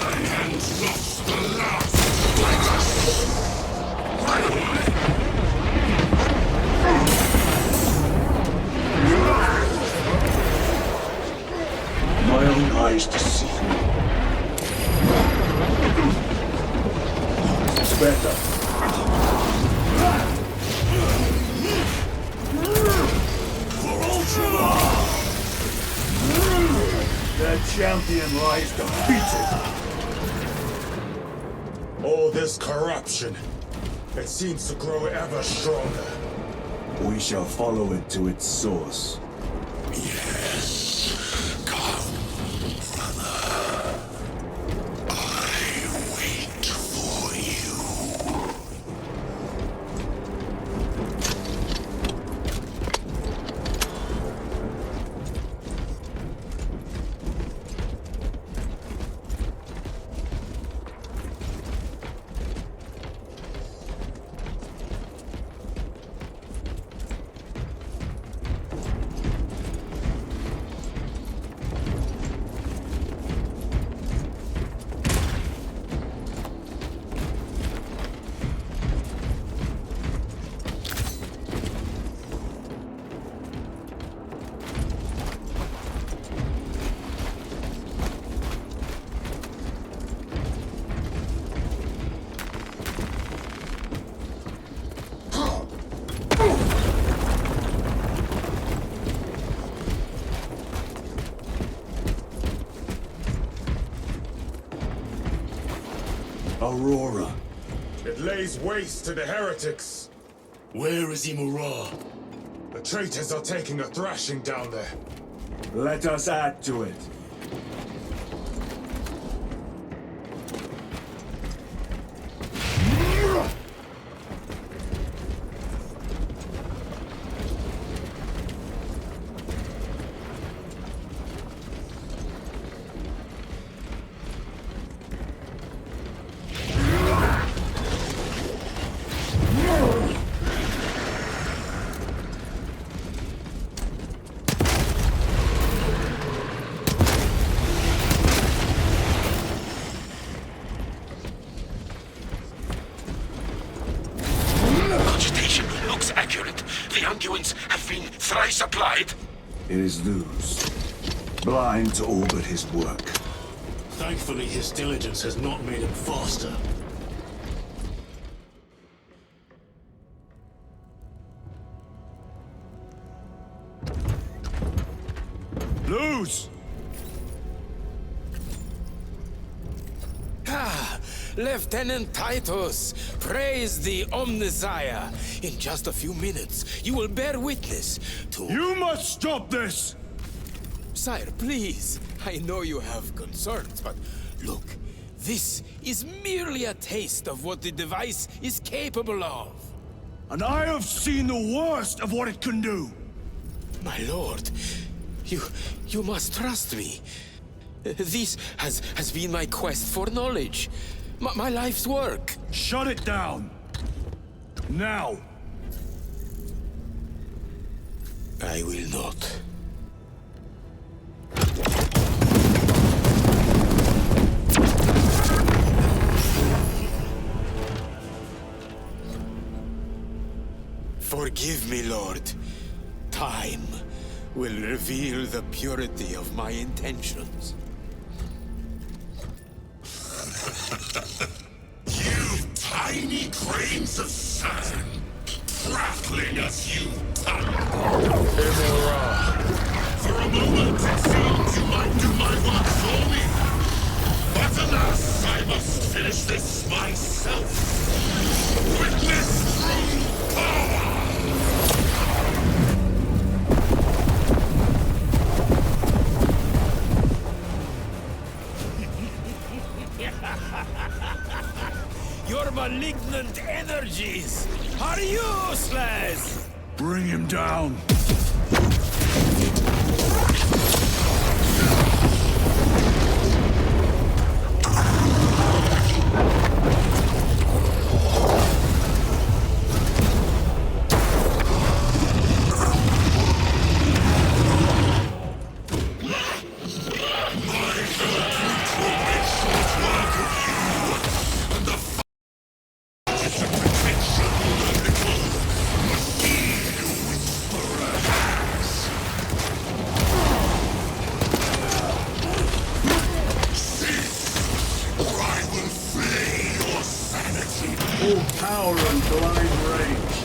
Speaker 7: and lost the last fighter.
Speaker 3: My own eyes deceive me. Better. For Ultra! Their champion lies defeated.
Speaker 10: All this corruption, it seems to grow ever stronger.
Speaker 3: We shall follow it to its source.
Speaker 7: Yes, come, brother. I wait for you.
Speaker 3: Aurora.
Speaker 10: It lays waste to the heretics.
Speaker 2: Where is Imura?
Speaker 10: The traitors are taking a thrashing down there.
Speaker 3: Let us add to it.
Speaker 7: Thrice applied.
Speaker 3: It is Luz. Blind to all but his work.
Speaker 2: Thankfully, his diligence has not made him faster.
Speaker 3: Luz!
Speaker 11: Lieutenant Titus, praise the Omnissiah. In just a few minutes, you will bear witness to...
Speaker 3: You must stop this!
Speaker 11: Sire, please. I know you have concerns, but look, this is merely a taste of what the device is capable of.
Speaker 3: And I have seen the worst of what it can do!
Speaker 11: My lord, you must trust me. This has been my quest for knowledge. My life's work.
Speaker 3: Shut it down! Now!
Speaker 11: I will not. Forgive me, Lord. Time will reveal the purity of my intentions.
Speaker 7: You tiny grains of sand, prattling as you tumble. For a moment, it seemed you might do my work for me. But alas, I must finish this myself. Witness true power!
Speaker 11: Your malignant energies are useless!
Speaker 3: Bring him down!
Speaker 10: Power and blind rage.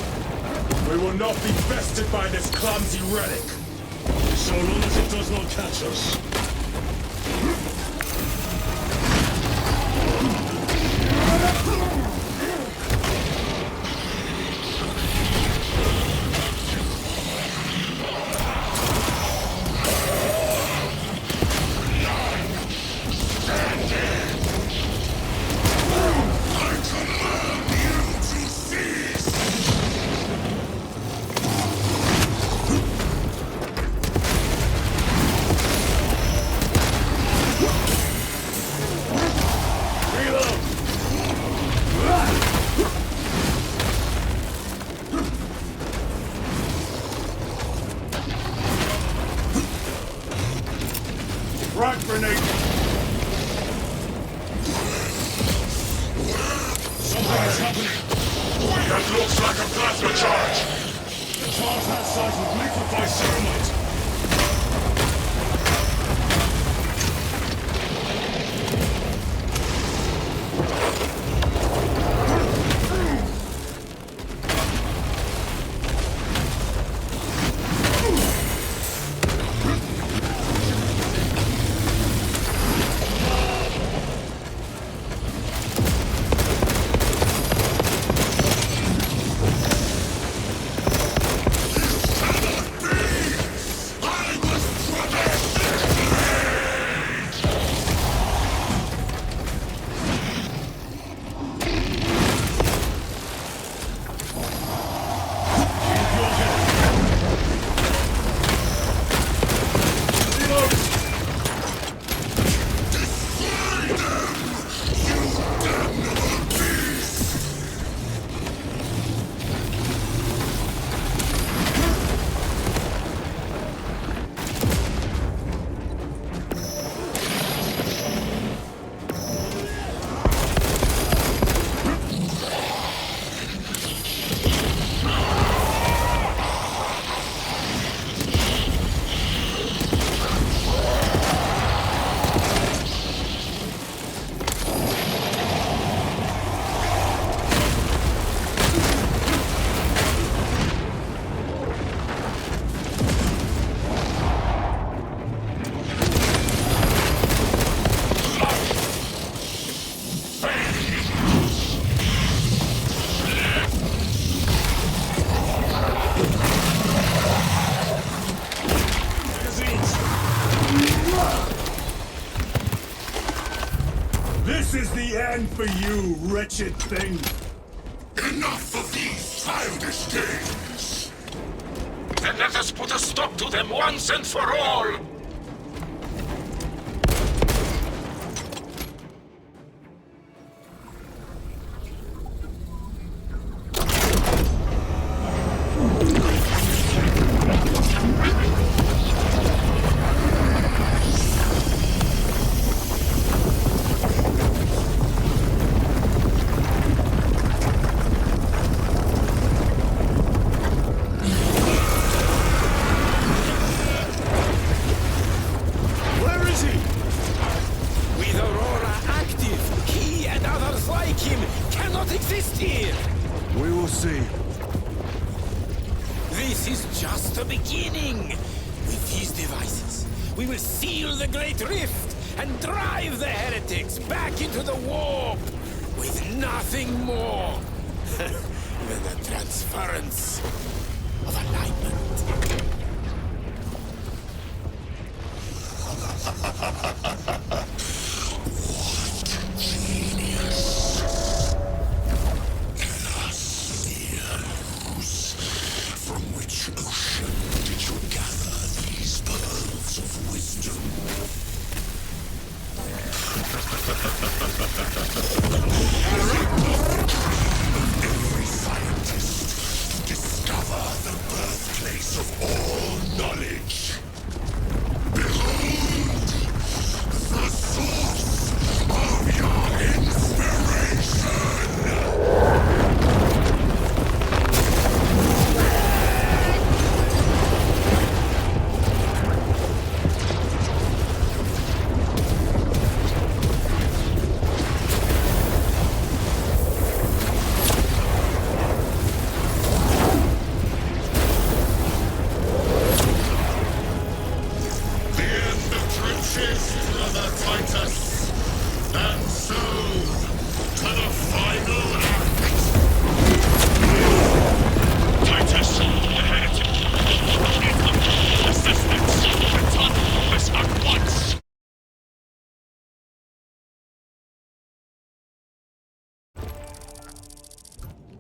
Speaker 10: We will not be bested by this clumsy relic.
Speaker 2: So long as it does not catch us.
Speaker 3: Frag grenade!
Speaker 10: Something is happening.
Speaker 7: That looks like a plasma charge.
Speaker 10: The charge that size would liquefy ceramite.
Speaker 3: for you, wretched thing!
Speaker 7: Enough of these childish games!
Speaker 4: Then let us put a stop to them once and for all!
Speaker 11: This is just the beginning. With these devices, we will seal the Great Rift and drive the heretics back into the warp with nothing more than the transference of alignment.
Speaker 7: Every scientist to discover the birthplace of all knowledge. Behold, the source of your inspiration!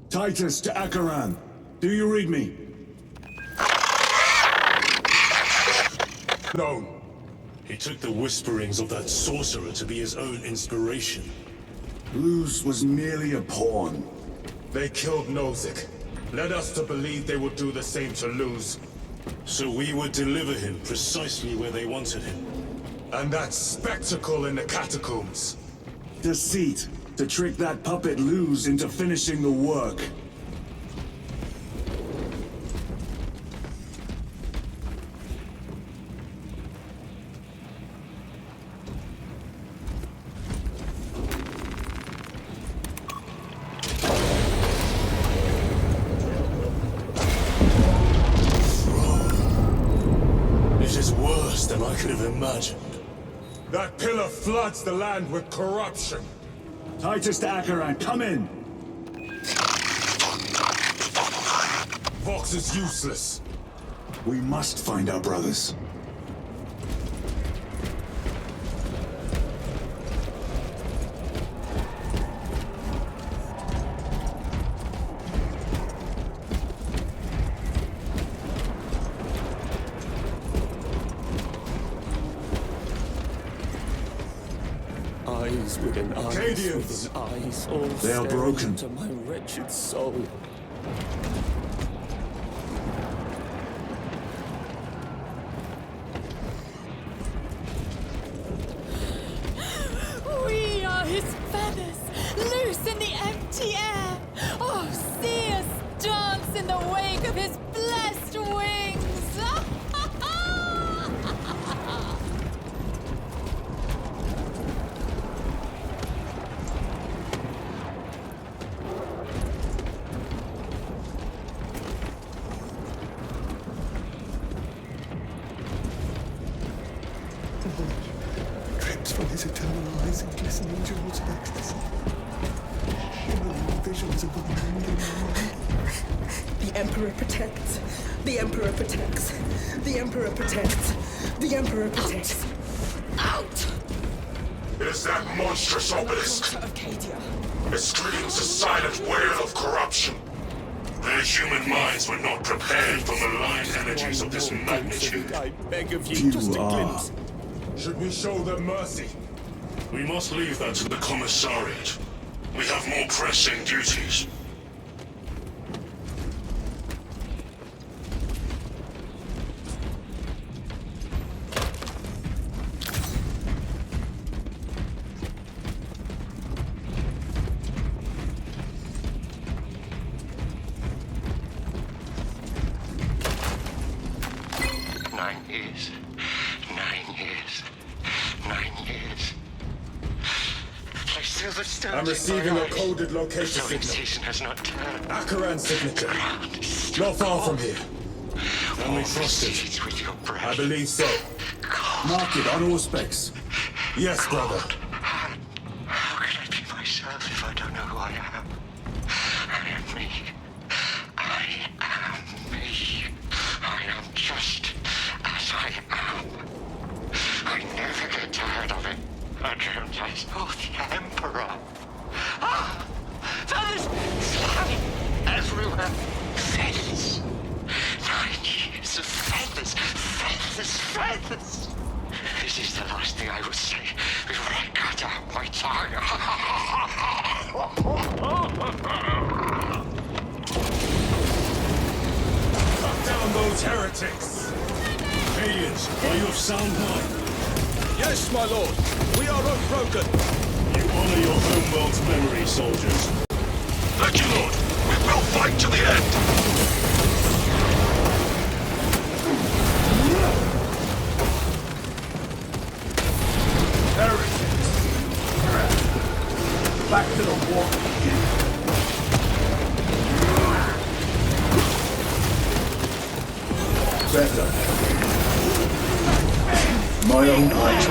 Speaker 3: Titus to Acheran. Do you read me?
Speaker 2: No. He took the whisperings of that sorcerer to be his own inspiration.
Speaker 3: Luz was merely a pawn.
Speaker 10: They killed Nozick. Led us to believe they would do the same to Luz.
Speaker 2: So we would deliver him precisely where they wanted him.
Speaker 10: And that spectacle in the catacombs.
Speaker 3: Deceit. To trick that puppet Luz into finishing the work.
Speaker 2: It is worse than I could have imagined.
Speaker 10: That pillar floods the land with corruption.
Speaker 3: Titus to Acheran, come in!
Speaker 10: Vox is useless.
Speaker 3: We must find our brothers.
Speaker 1: Eyes within eyes,
Speaker 10: Cadians!
Speaker 1: within eyes, all
Speaker 3: They are broken.
Speaker 1: into my wretched soul.
Speaker 12: We are his feathers, loose in the empty air. Oh, see us dance in the wake of his blessed wings.
Speaker 5: Drips from his eternal eyes and glistening jewels of ecstasy. Shimmering visions of unending mind.
Speaker 9: The Emperor protects. The Emperor protects. The Emperor protects. The Emperor protects. Out!
Speaker 4: Is that monstrous obelisk?
Speaker 9: Daughter of Cadia.
Speaker 4: It screams a silent wail of corruption. Their human minds were not prepared for malign energies of this magnitude.
Speaker 11: I beg of you, just a glimpse.
Speaker 10: Should we show them mercy?
Speaker 4: We must leave that to the commissariat. We have more pressing duties.
Speaker 10: I'm receiving a coded location signal.
Speaker 4: Season has not turned.
Speaker 10: Akaran's signature. Not far from here.
Speaker 4: Can we trust it?
Speaker 10: I believe so.
Speaker 3: Mark it on all specs.
Speaker 10: Yes, brother.
Speaker 4: How can I be myself if I don't know who I am? I am me. I am me. I am just as I am. I never get tired of it. Until I saw the Emperor. Ah! Feathers! Flying everywhere. Feathers. 9 years of feathers. Feathers, feathers. This is the last thing I will say before I cut out my tongue.
Speaker 10: Cut down those heretics!
Speaker 2: Aliens, are you of sound mind?
Speaker 11: Yes, my lord. We are unbroken.
Speaker 2: You honor your homeworld's memory, soldiers.
Speaker 4: Thank you, Lord. We will fight to the end.
Speaker 3: Heretics! Back to the war. Better. My own eyes.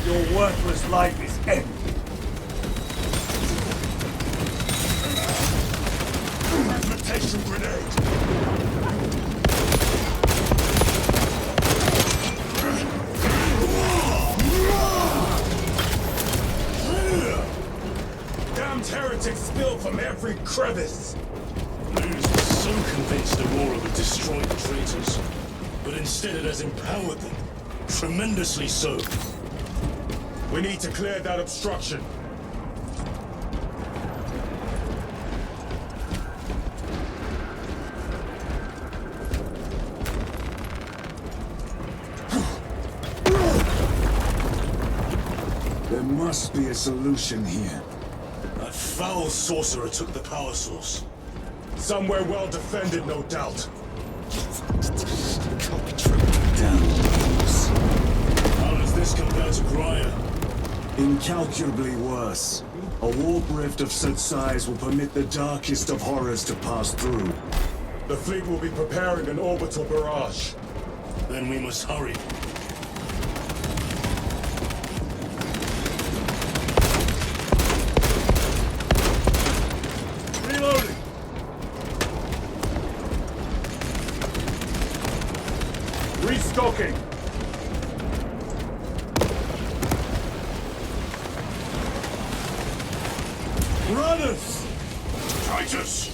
Speaker 3: Your worthless life is empty.
Speaker 4: Fragmentation grenade.
Speaker 10: Damned heretics spill from every crevice.
Speaker 2: News was so convinced Aurora would destroy the traitors, but instead it has empowered them. Tremendously so.
Speaker 10: We need to clear that obstruction.
Speaker 3: There must be a solution here.
Speaker 2: That foul sorcerer took the power source.
Speaker 10: Somewhere well defended, no doubt.
Speaker 11: Can't be true.
Speaker 3: Damn.
Speaker 2: How does this compare to Grya?
Speaker 3: Incalculably worse. A warp rift of such size will permit the darkest of horrors to pass through.
Speaker 10: The fleet will be preparing an orbital barrage.
Speaker 2: Then we must hurry.
Speaker 10: Reloading! Restocking! Runners!
Speaker 4: Titus!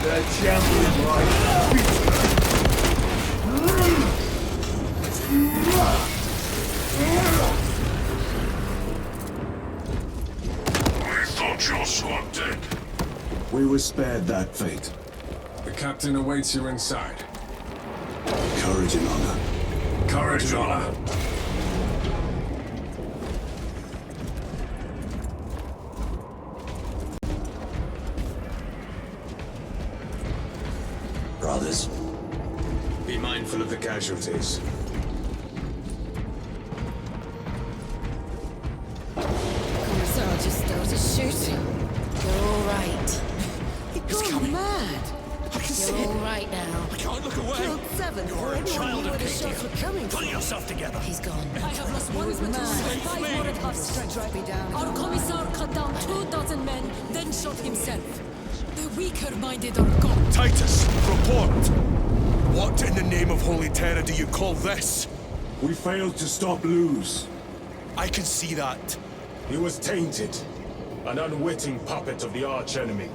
Speaker 3: The champion life.
Speaker 4: I thought your squad dead.
Speaker 3: We were spared that fate.
Speaker 10: The captain awaits you inside.
Speaker 3: Courage and honor.
Speaker 10: Courage and honor.
Speaker 5: Brothers,
Speaker 10: Be mindful of the casualties.
Speaker 12: Commissar just started shooting. You're all right.
Speaker 11: He's coming.
Speaker 12: Mad.
Speaker 11: I can see
Speaker 12: You're
Speaker 11: it.
Speaker 12: all right now.
Speaker 11: I can't look away.
Speaker 12: Killed 7.
Speaker 11: You're a child of Katie. Pull yourself together.
Speaker 12: He's gone.
Speaker 13: I have lost one platoon, 5 more at half strength.
Speaker 12: Strike me down.
Speaker 13: Our commissar cut down 2,000 men, then shot himself. The weaker-minded are gone.
Speaker 1: Titus, report! What in the name of Holy Terror do you call this?
Speaker 3: We failed to stop Luz.
Speaker 1: I can see that.
Speaker 10: He was tainted. An unwitting puppet of the arch-enemy.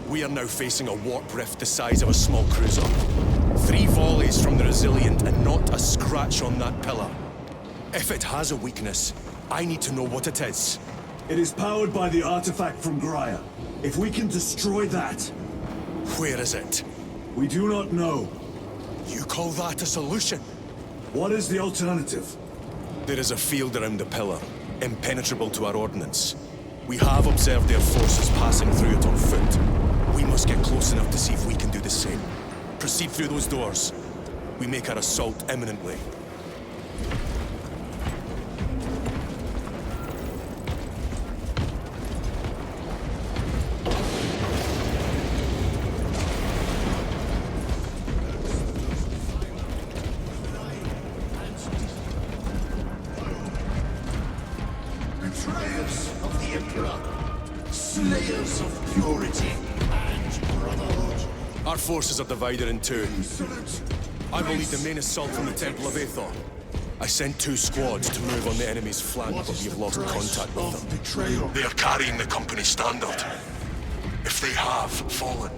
Speaker 1: We are now facing a warp rift the size of a small cruiser. 3 volleys from the Resilient and not a scratch on that pillar. If it has a weakness, I need to know what it is.
Speaker 3: It is powered by the artifact from Graia. If we can destroy that...
Speaker 1: Where is it?
Speaker 3: We do not know.
Speaker 1: You call that a solution?
Speaker 3: What is the alternative?
Speaker 1: There is a field around the pillar, impenetrable to our ordnance. We have observed their forces passing through it on foot. We must get close enough to see if we can do the same. Proceed through those doors. We make our assault imminently.
Speaker 7: Betrayers of the Emperor, slayers of purity and brotherhood.
Speaker 1: Our forces are divided in 2.
Speaker 7: Insolent,
Speaker 1: I will lead the main assault from the Temple of Aethor. I sent 2 squads to move on the enemy's flank, but we have lost contact with them.
Speaker 7: betrayal.
Speaker 1: They are carrying the company standard. If they have fallen.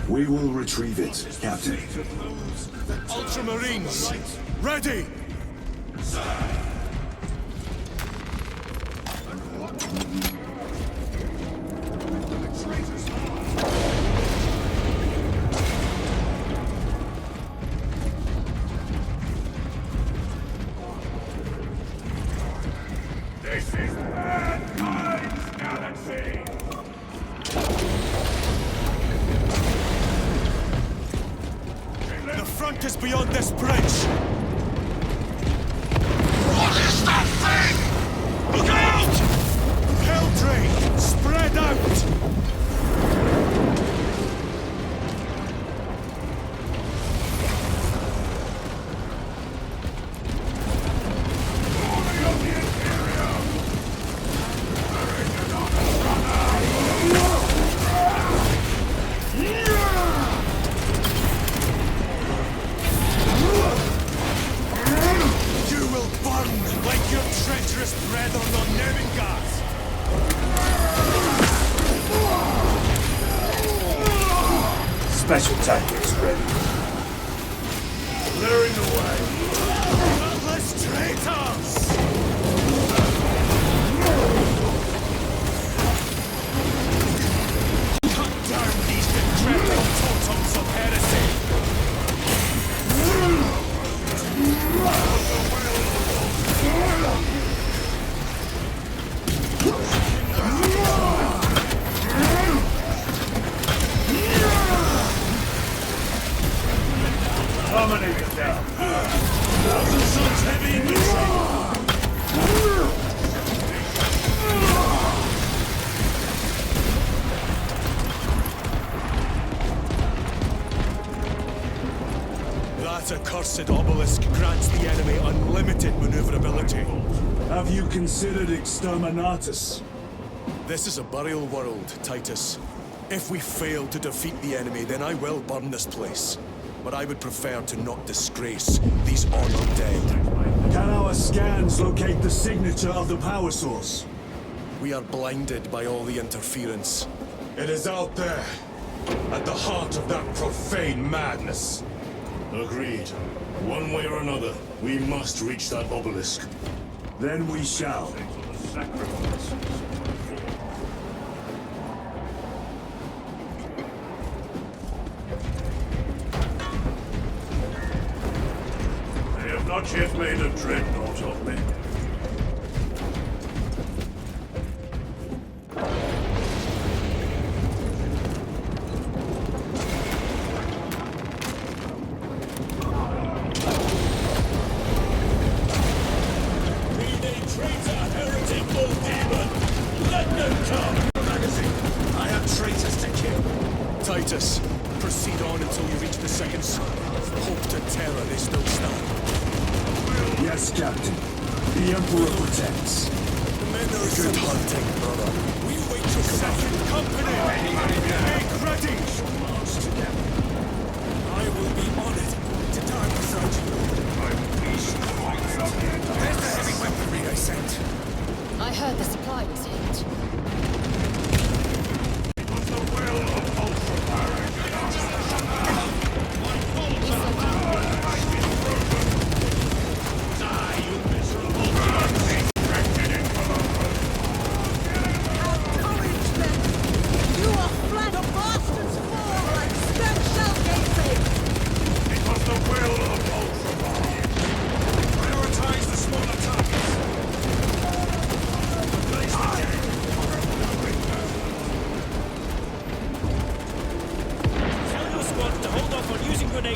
Speaker 3: We will retrieve it, Captain.
Speaker 1: Ultramarines, ready!
Speaker 8: This is mankind's galaxy!
Speaker 1: The front is beyond this bridge!
Speaker 7: What is that thing?
Speaker 1: Look out! Helldrake, spread out! You will burn like your treacherous brethren on Nervingas!
Speaker 3: Special tactics ready.
Speaker 1: Clearing the way! Godless traitors! Cut down these decrepit totems of heresy!
Speaker 3: Dominating down.
Speaker 1: Thousand Suns heavy infantry! That accursed obelisk grants the enemy unlimited maneuverability.
Speaker 3: Have you considered Exterminatus?
Speaker 1: This is a burial world, Titus. If we fail to defeat the enemy, then I will burn this place. But I would prefer to not disgrace these honored dead.
Speaker 3: Can our scans locate the signature of the power source?
Speaker 1: We are blinded by all the interference.
Speaker 10: It is out there, at the heart of that profane madness.
Speaker 2: Agreed. One way or another, we must reach that obelisk.
Speaker 3: Then we shall.
Speaker 8: They have not yet made a dreadnought of me.
Speaker 11: but they still stop.
Speaker 3: Yes, Captain. The Emperor protects.
Speaker 11: The men are good hunting, brother. We wait your second company.
Speaker 3: Make ready!
Speaker 11: I will be honored to die beside you. There's the heavy weaponry I sent.
Speaker 13: I heard the supply was hit.
Speaker 7: It was the will of Ultra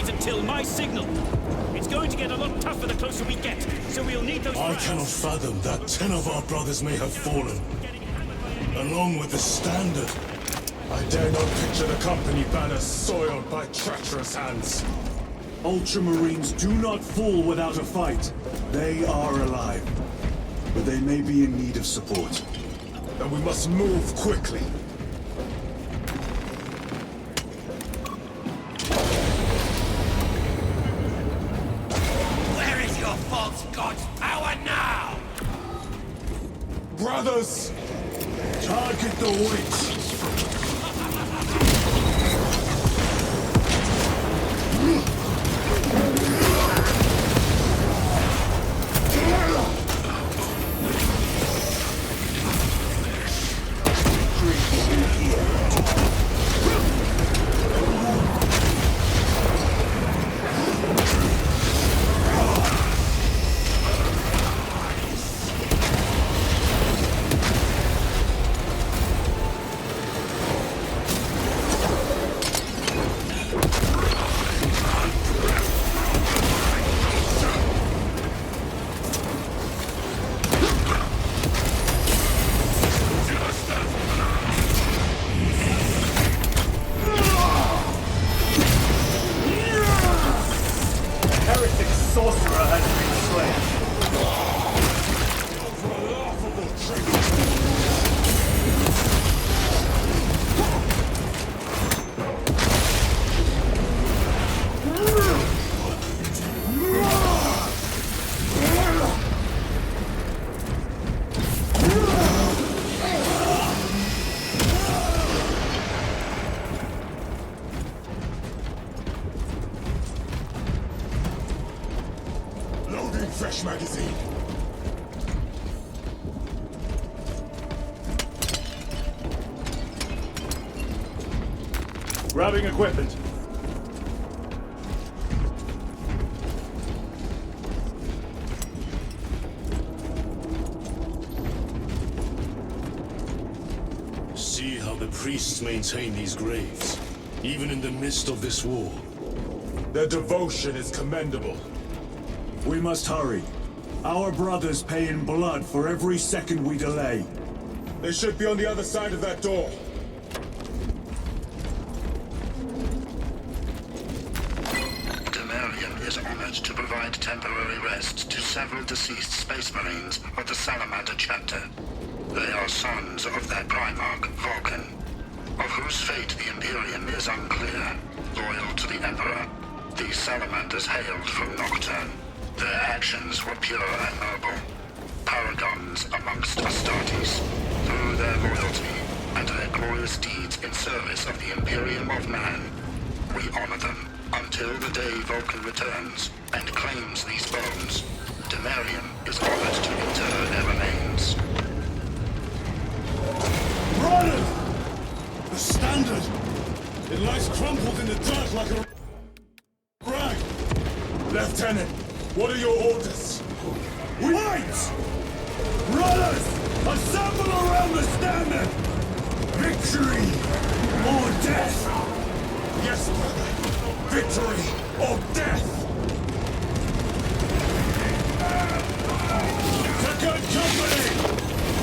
Speaker 14: until my signal. It's going to get a lot tougher the closer we get, so we'll need those...
Speaker 2: I cannot fathom that 10 of our brothers may have fallen, along with the Standard. I dare not picture the company banner soiled by treacherous hands.
Speaker 3: Ultramarines do not fall without a fight. They are alive, but they may be in need of support.
Speaker 2: And we must move quickly.
Speaker 7: Where is your false god's power now?
Speaker 2: Brothers!
Speaker 3: Target the witch!
Speaker 2: Fresh magazine.
Speaker 3: Grabbing equipment.
Speaker 2: See how the priests maintain these graves, even in the midst of this war. Their devotion is commendable.
Speaker 3: We must hurry. Our brothers pay in blood for every second we delay.
Speaker 2: They should be on the other side of that door.
Speaker 4: Demarium is honored to provide temporary rest to several deceased space marines of the Salamander chapter. They are sons of their primarch, Vulcan, of whose fate the Imperium is unclear. Loyal to the Emperor, these salamanders hailed from Nocturne. Their actions were pure and noble, paragons amongst Astartes. Through their loyalty and their glorious deeds in service of the Imperium of Man, we honor them until the day Vulcan returns and claims these bones. Demarium is honored to inter their remains.
Speaker 2: Brothers! The Standard! It lies crumpled in the dirt like a rag. Lieutenant! What are your orders?
Speaker 3: Wait! Brothers! Assemble around the Standard! Victory or death!
Speaker 2: Yes, brother! Victory or death!
Speaker 3: To good company!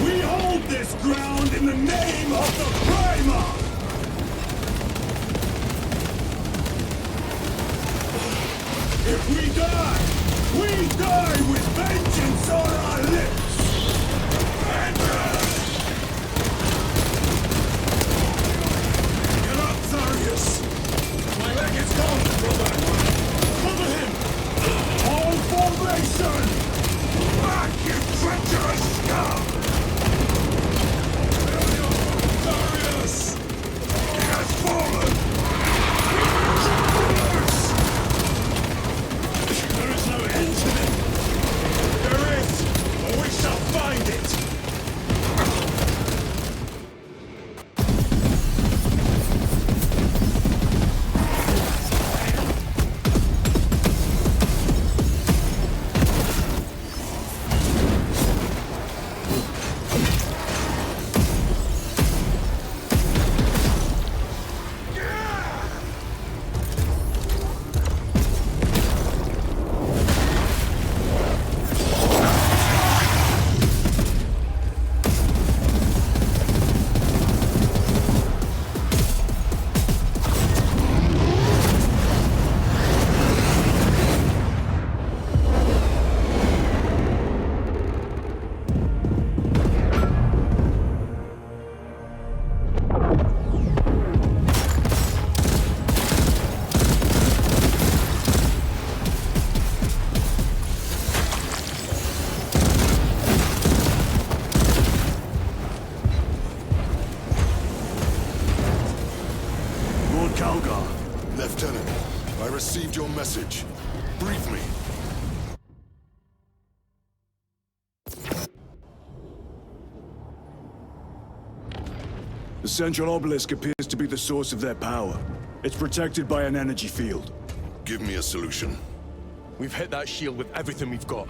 Speaker 3: We hold this ground in the name of the Primarch! If we die with vengeance on our lips! Vengeance! Get up, Zarius! My leg is gone, brother! Cover him! All formation! Back, you treacherous scum! Zarius! He has fallen! There is no end to them! There is, but we shall find it!
Speaker 7: Lieutenant, I received your message. Brief me.
Speaker 3: The central obelisk appears to be the source of their power. It's protected by an energy field.
Speaker 7: Give me a solution.
Speaker 1: We've hit that shield with everything we've got.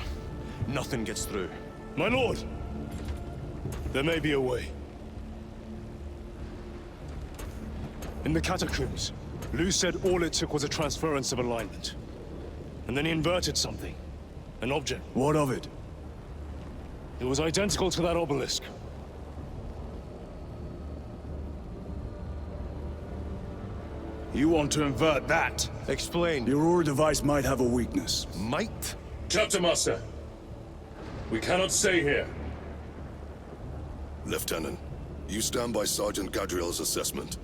Speaker 1: Nothing gets through.
Speaker 2: My lord! There may be a way. In the catacombs, Lu said all it took was a transference of alignment. And then he inverted something. An object.
Speaker 3: What of it?
Speaker 2: It was identical to that obelisk.
Speaker 3: You want to invert that?
Speaker 1: Explain.
Speaker 3: The Aurora device might have a weakness.
Speaker 1: Might?
Speaker 2: Chapter Master, we cannot stay here.
Speaker 7: Lieutenant, you stand by Sergeant Gadriel's assessment.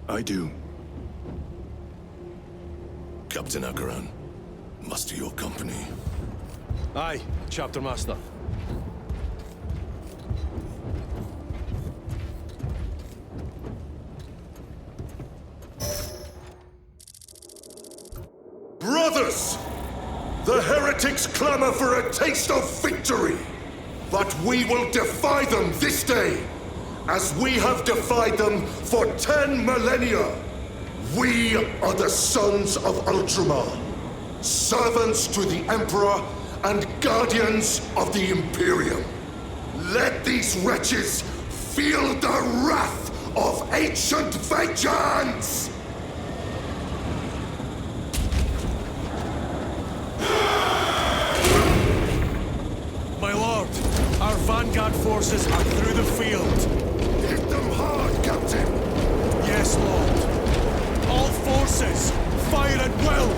Speaker 3: I do.
Speaker 7: Captain Akaran, muster your company.
Speaker 1: Aye, Chapter Master.
Speaker 7: Brothers! The heretics clamor for a taste of victory! But we will defy them this day, as we have defied them for 10 millennia! We are the sons of Ultramar, servants to the Emperor and guardians of the Imperium. Let these wretches feel the wrath of ancient vengeance!
Speaker 1: My lord, our vanguard forces are through the field.
Speaker 7: Hit them hard, Captain!
Speaker 1: Yes, Lord. All forces, fire at will!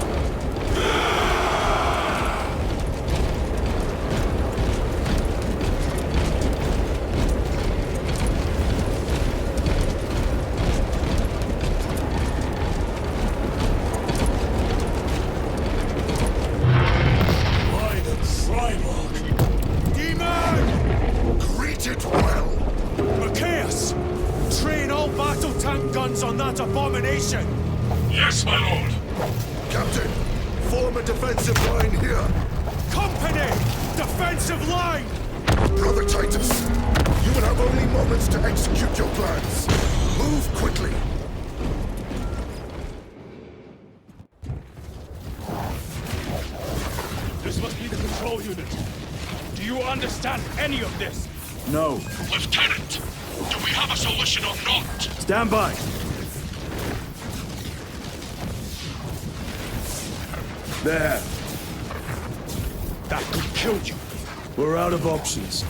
Speaker 3: By the Trimarch!
Speaker 1: Demon!
Speaker 7: Greet it well!
Speaker 1: Chaos! Train all battle tank guns on that abomination!
Speaker 2: Yes, my lord!
Speaker 7: Captain, form a defensive line here!
Speaker 1: Company! Defensive line!
Speaker 7: Brother Titus, you will have only moments to execute your plans. Move quickly!
Speaker 14: This must be the control unit. Do you understand any of this?
Speaker 3: No.
Speaker 10: Lieutenant, do we have a solution or not?
Speaker 3: Stand by! There.
Speaker 14: That could kill you.
Speaker 3: We're out of options.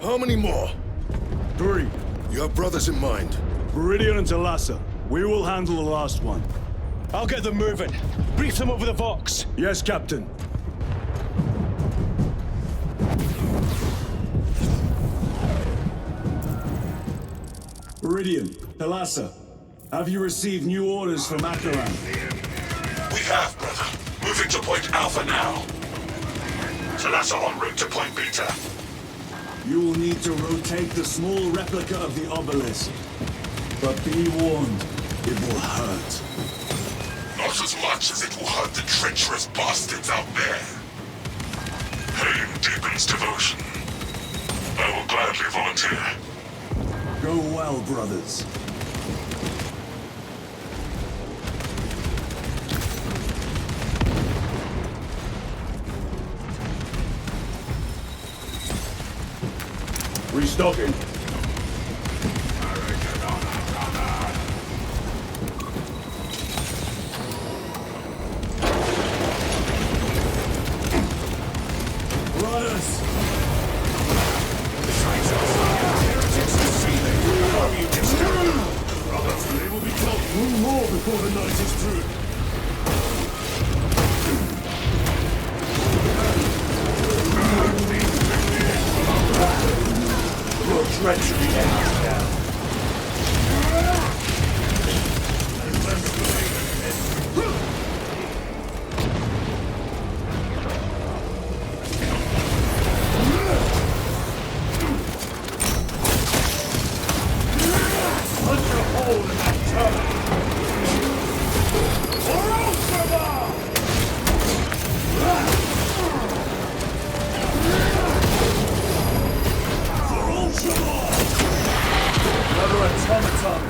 Speaker 15: How many more?
Speaker 3: 3.
Speaker 15: You have brothers in mind?
Speaker 3: Viridian and Talassa. We will handle the last one.
Speaker 14: I'll get them moving. Brief them over the Vox.
Speaker 3: Yes, Captain. Viridian, Talassa, have you received new orders from Acheron?
Speaker 7: We have, brother. Moving to Point Alpha now. Talassa en route to Point Beta.
Speaker 3: You will need to rotate the small replica of the obelisk. But be warned, it will hurt.
Speaker 7: Not as much as it will hurt the treacherous bastards out there. Pain deepens devotion. I will gladly volunteer.
Speaker 3: Go well, brothers. Restocking. Brothers! They will be killed one more before the night is through. Your treachery ends now. Punch a hole in that turret! Another automaton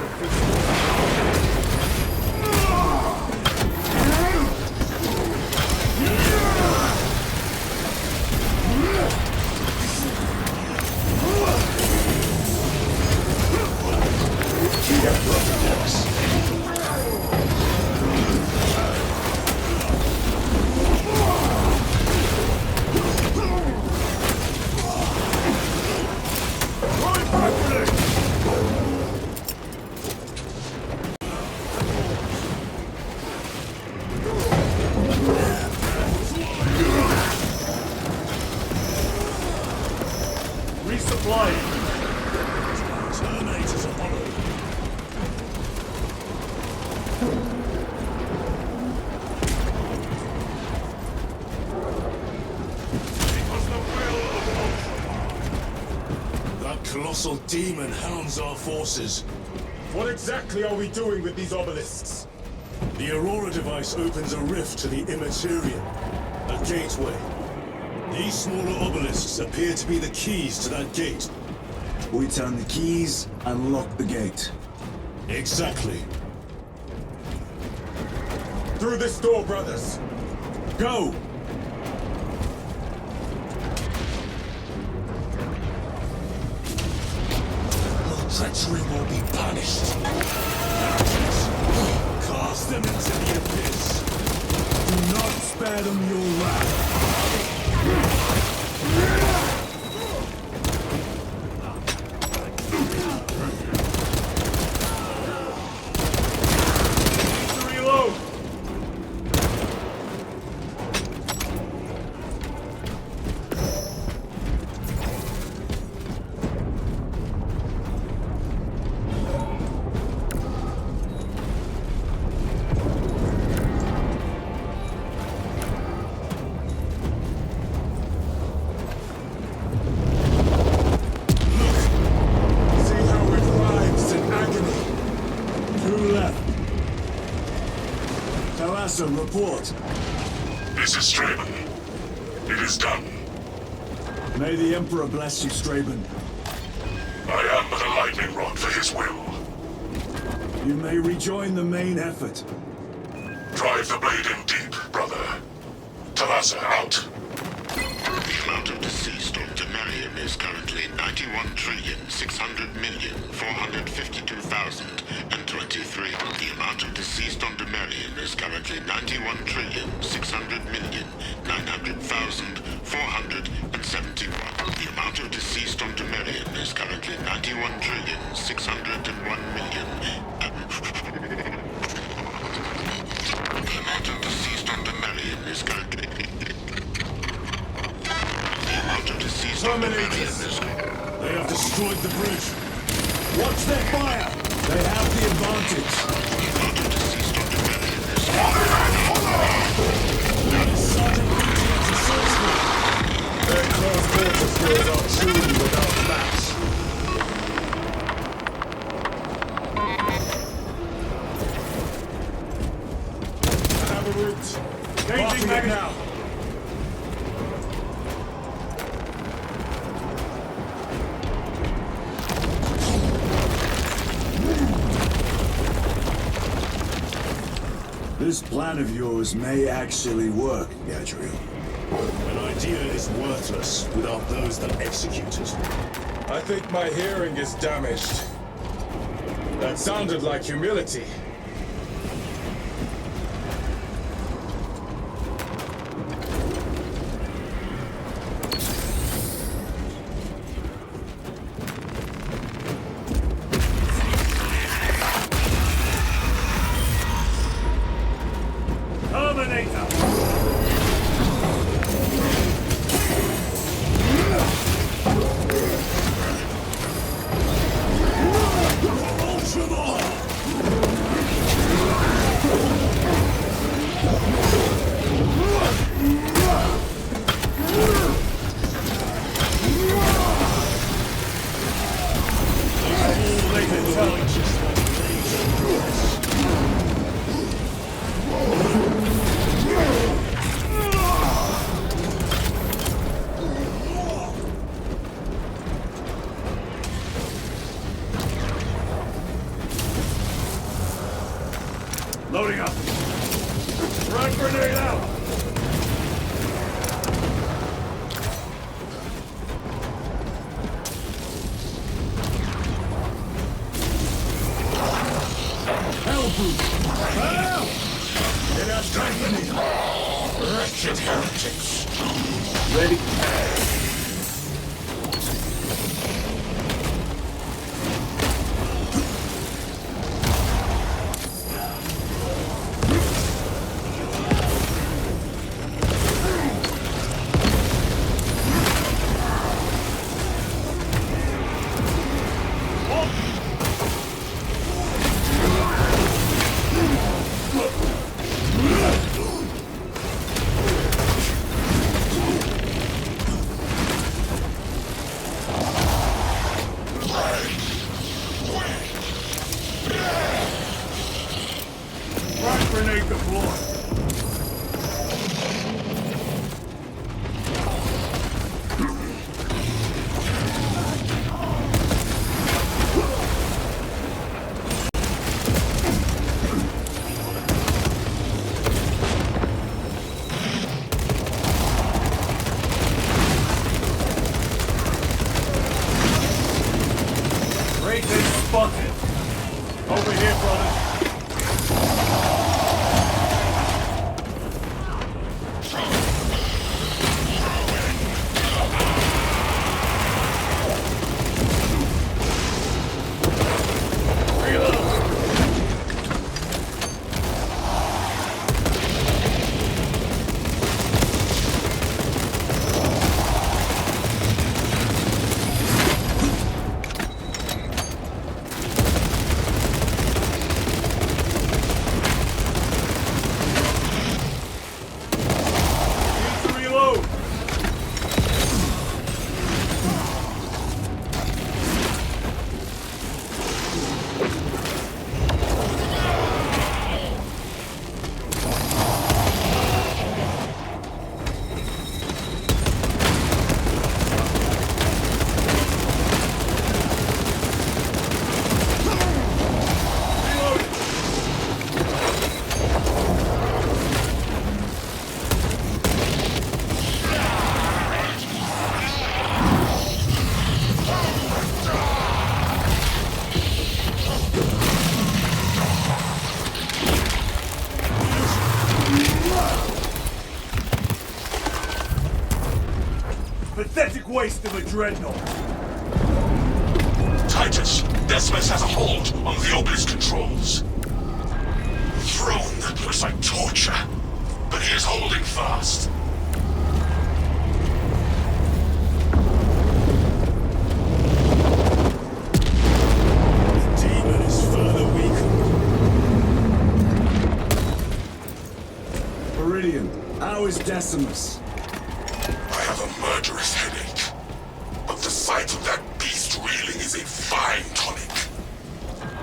Speaker 3: resupplying. Terminators are on.
Speaker 15: That colossal demon hounds our forces.
Speaker 3: What exactly are we doing with these obelisks?
Speaker 15: The Aurora device opens a rift to the immaterial, a gateway. These smaller obelisks appear to be the keys to that gate.
Speaker 3: We turn the keys and lock the gate.
Speaker 15: Exactly.
Speaker 3: Through this door, brothers! Go!
Speaker 15: Your treachery will be punished. Cast them into the abyss.
Speaker 3: Do not spare them your wrath. Reload! Report.
Speaker 7: This is Straben. It is done.
Speaker 3: May the Emperor bless you, Straben.
Speaker 7: I am but a lightning rod for his will.
Speaker 3: You may rejoin the main effort.
Speaker 7: Drive the blade in deep, brother. Talassa out.
Speaker 16: The amount of deceased on Temerium is currently 91,600,452,023. The amount of deceased on Temerium is currently 91,600,900,471. The amount of deceased on Temerium is currently 91,601,000,000. The amount of deceased on Demarium is currently... The amount of deceased on Demarium is...
Speaker 3: They have destroyed the bridge. Watch their fire! They have the advantage.
Speaker 16: The amount of deceased on Demarium is...
Speaker 3: Sergeant Lucian's assault.
Speaker 10: Their close quarter skills are truly without match. I have a route.
Speaker 3: Changing back now. This plan of yours may actually work, Gadriel.
Speaker 15: An idea is worthless without those that execute it.
Speaker 10: I think my hearing is damaged. That sounded like humility.
Speaker 3: Loading up. Frag grenade out. Hell boot. Help! Get out strengthening.
Speaker 7: Wretched heretics.
Speaker 3: Ready. Grenade deployed. Rated spotted. Over here, brother. Pathetic waste of a dreadnought.
Speaker 7: Titus, Decimus has a hold on the obelisk controls. Throne that looks like torture, but he is holding fast.
Speaker 15: The demon is further weakened.
Speaker 3: Viridian, how is Decimus?
Speaker 7: I have a murderous headache, but the sight of that beast reeling is a fine tonic.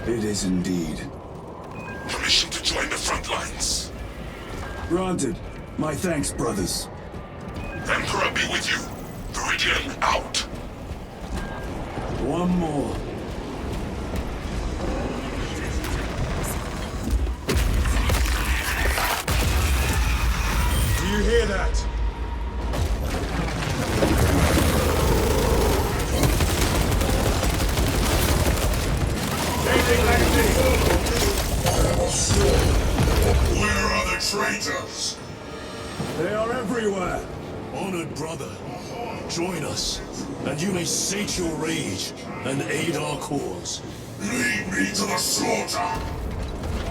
Speaker 3: It is indeed.
Speaker 7: Permission to join the front lines.
Speaker 3: Granted. My thanks, brothers.
Speaker 7: Emperor be with you. Viridian out.
Speaker 3: One more.
Speaker 10: Do you hear that?
Speaker 7: Where are the traitors?
Speaker 3: They are everywhere.
Speaker 15: Honored brother, join us, and you may sate your rage and aid our cause.
Speaker 7: Lead me to the slaughter.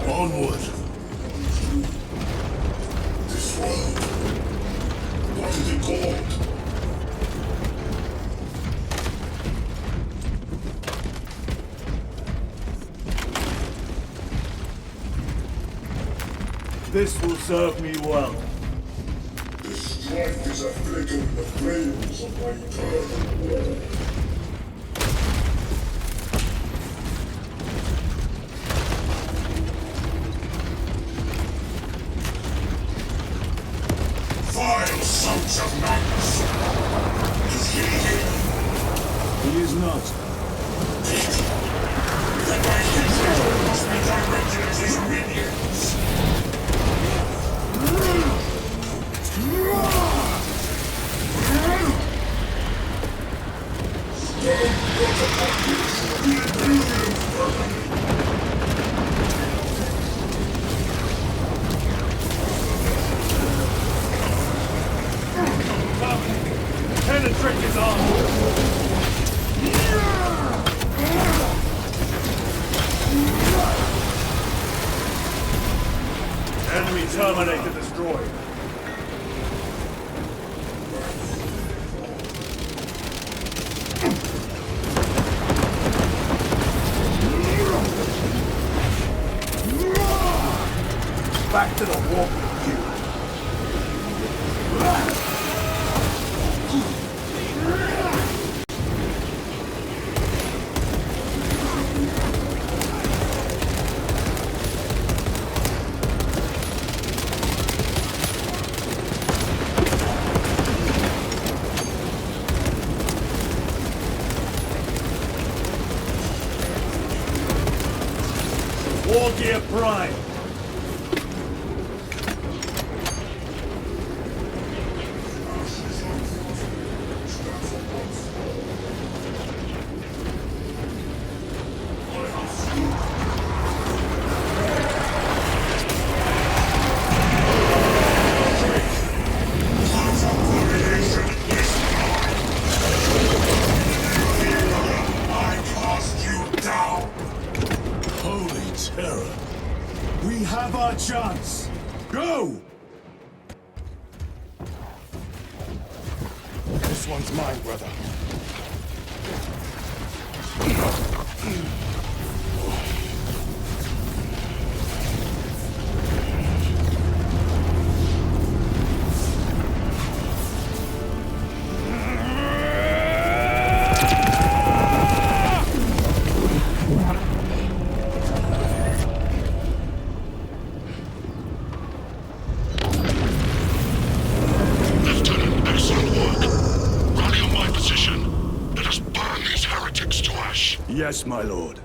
Speaker 15: Onward.
Speaker 7: This world. What is it called?
Speaker 3: This will serve me well.
Speaker 7: The strife is a flicker in the flames of my eternal war. Vile sons of nuns! Is he here?
Speaker 3: He is not.
Speaker 7: Then my hatred must be directed at his minions!
Speaker 3: Penetrate his armor! Enemy terminator destroyed. Back to the warp with you. War Gear Prime. We have our chance. Go!
Speaker 10: This one's mine, brother.
Speaker 3: Yes, my lord.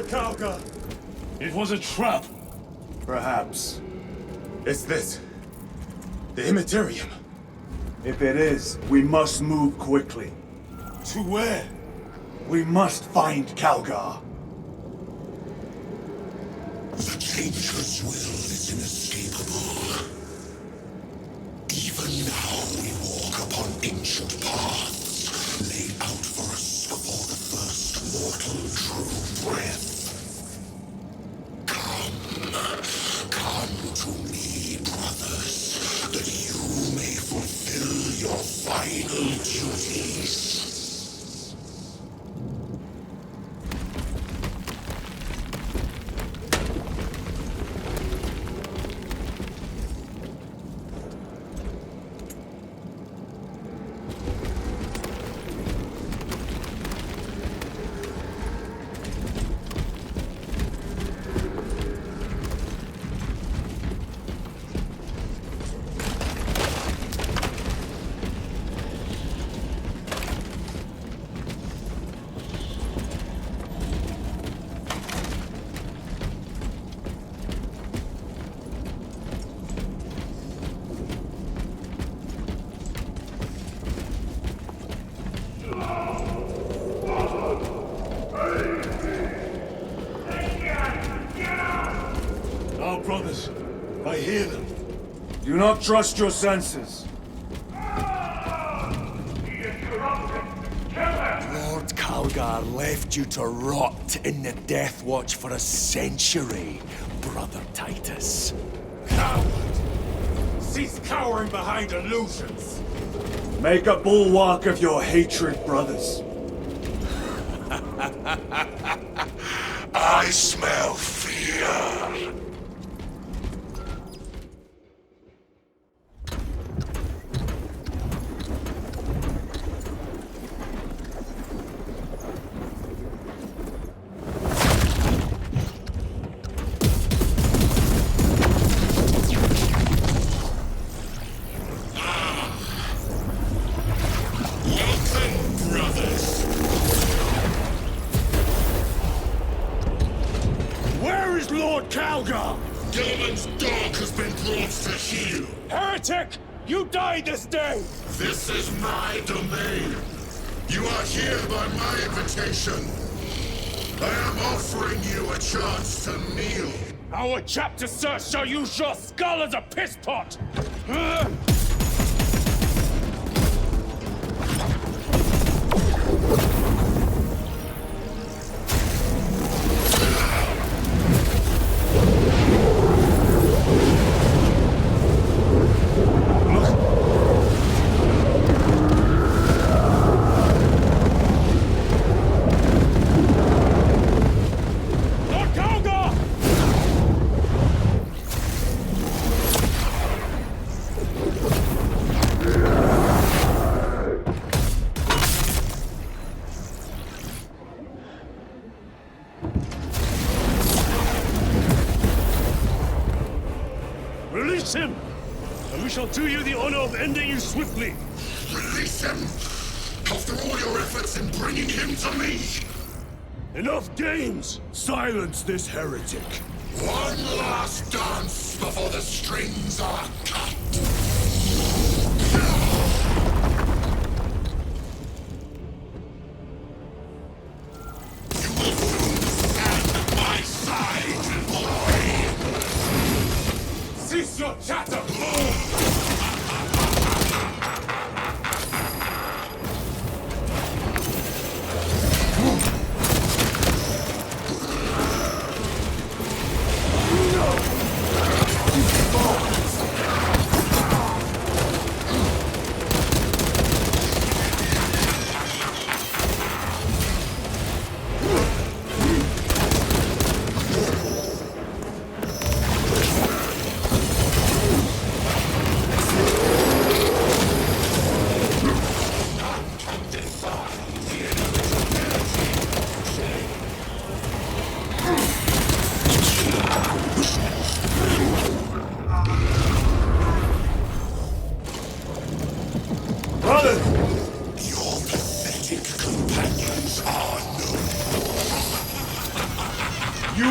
Speaker 3: Kalga! It was a trap. Perhaps.
Speaker 10: Is this the Immaterium?
Speaker 3: If it is, we must move quickly.
Speaker 10: To where?
Speaker 3: We must find Kalgar.
Speaker 7: The Changer's will is inescapable. Even now we walk upon ancient paths, laid out for us before the first mortal drew breath. Come to me, brothers, that you may fulfill your final duties.
Speaker 3: Now, brothers, I hear them. Do not trust your senses.
Speaker 5: Lord Kalgar left you to rot in the Death Watch for a century, Brother Titus.
Speaker 10: Coward! Cease cowering behind illusions!
Speaker 3: Make a bulwark of your hatred, brothers.
Speaker 7: I smell fear.
Speaker 2: Zalman's dog has been brought to heel. Heretic! You die this day!
Speaker 7: This is my domain. You are here by my invitation. I am offering you a chance to kneel.
Speaker 2: Our chapter, sir, shall use your skull as a piss pot! Release him, and we shall do you the honor of ending you swiftly.
Speaker 7: Release him! After all your efforts in bringing him to me!
Speaker 2: Enough games!
Speaker 3: Silence this heretic.
Speaker 7: One last dance before the strings are cut! You will soon stand at my side, boy!
Speaker 10: Cease your chatter!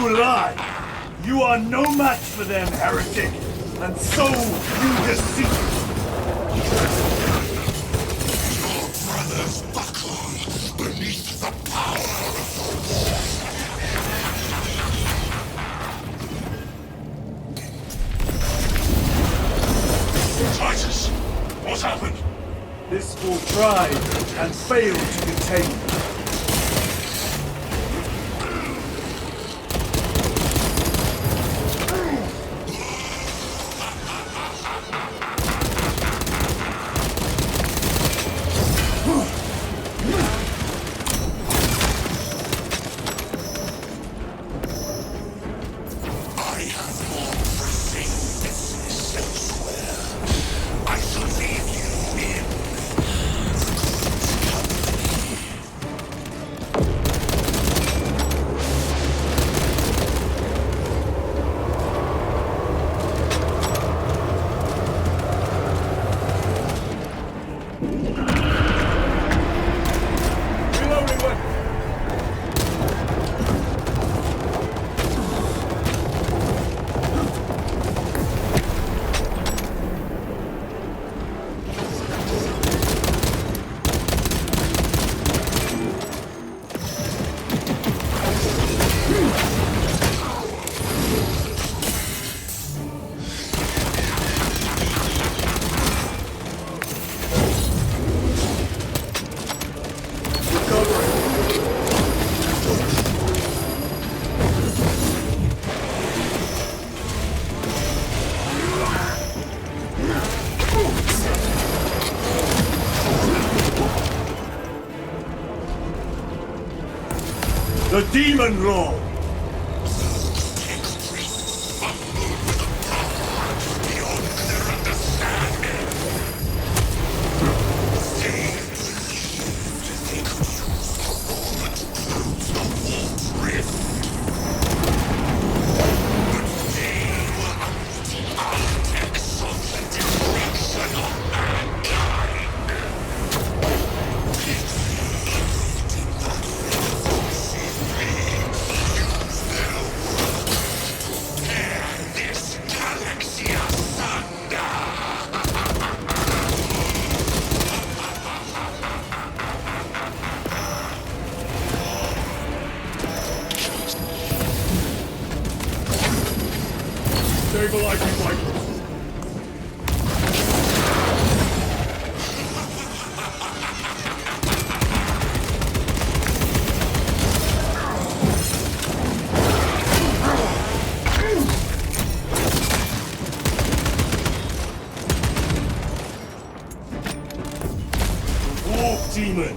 Speaker 3: You lie! You are no match for them, heretic! And so you deceive!
Speaker 7: Your brothers buckle beneath the power of the war. Titus, what's happened?
Speaker 3: This fool tried and failed to contain me. The Demon Lord!
Speaker 7: Stabilizing vitals.
Speaker 3: Wolf Demon!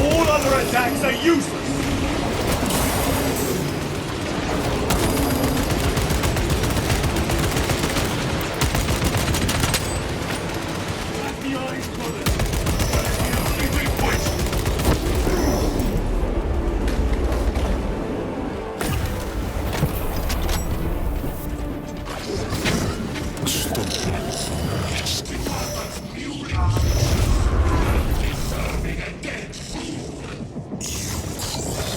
Speaker 3: All other attacks are useless! Let the eyes, brothers! That is the only weak point!
Speaker 7: Deserving a dead fool. You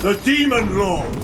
Speaker 3: The Demon Lord!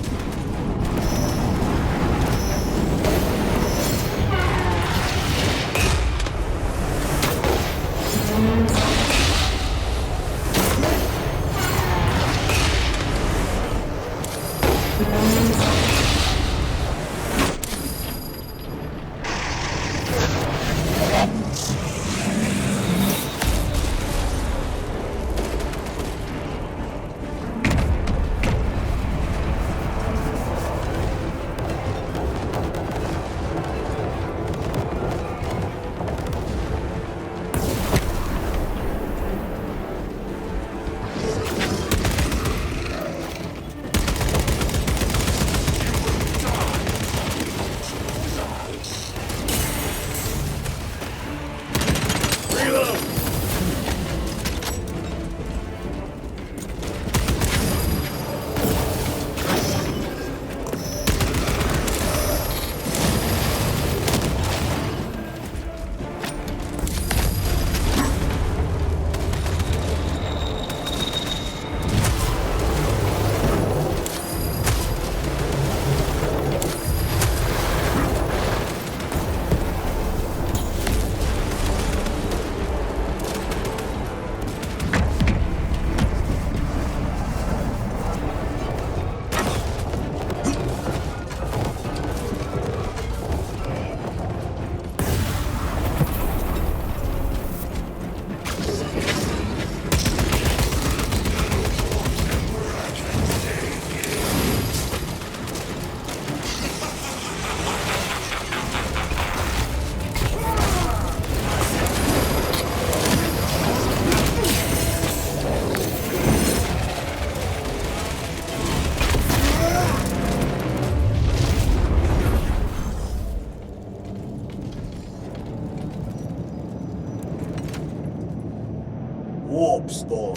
Speaker 3: Warp storm.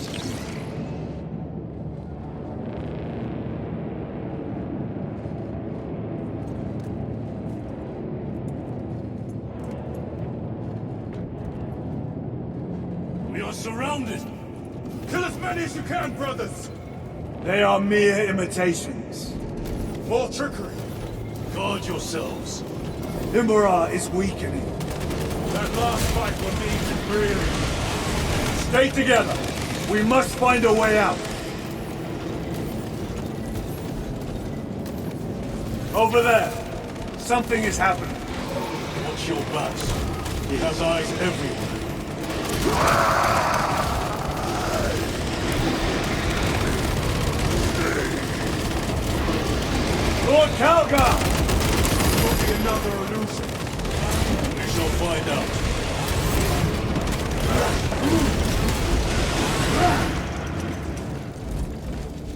Speaker 15: We are surrounded! Kill as many as you can, brothers!
Speaker 3: They are mere imitations.
Speaker 15: More trickery! Guard yourselves.
Speaker 3: Imra is weakening.
Speaker 15: That last fight will leave it brilliant.
Speaker 3: Stay together. We must find a way out. Over there. Something is happening.
Speaker 15: Watch your backs. He has eyes everywhere.
Speaker 3: Lord Calgar!
Speaker 15: Will be another illusion. We shall find out.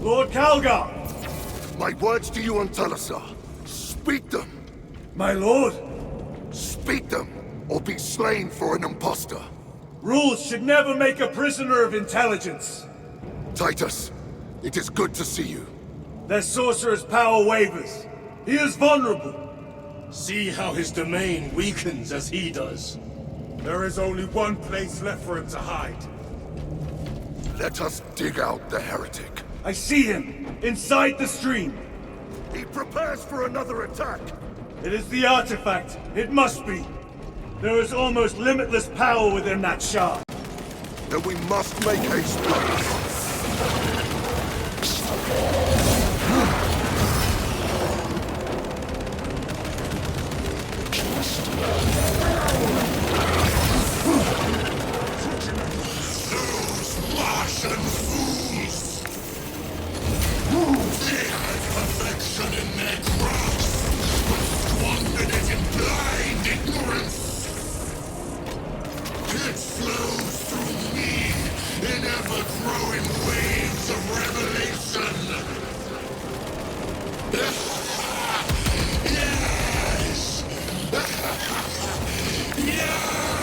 Speaker 3: Lord Calgar!
Speaker 7: My words to you on Talasar. Speak them.
Speaker 3: My lord?
Speaker 7: Speak them, or be slain for an impostor.
Speaker 3: Rules should never make a prisoner of intelligence.
Speaker 7: Titus, it is good to see you.
Speaker 3: Their sorcerer's power wavers. He is vulnerable.
Speaker 15: See how his domain weakens as he does. There is only one place left for him to hide.
Speaker 7: Let us dig out the heretic.
Speaker 3: I see him, inside the stream.
Speaker 7: He prepares for another attack.
Speaker 3: It is the artifact. It must be. There is almost limitless power within that shard.
Speaker 7: Then we must make haste, brothers.
Speaker 16: Those Martian fools! They had perfection in their grasp, but squandered it in blind ignorance. It flows through me in ever-growing waves of revelation. Yes! Yes!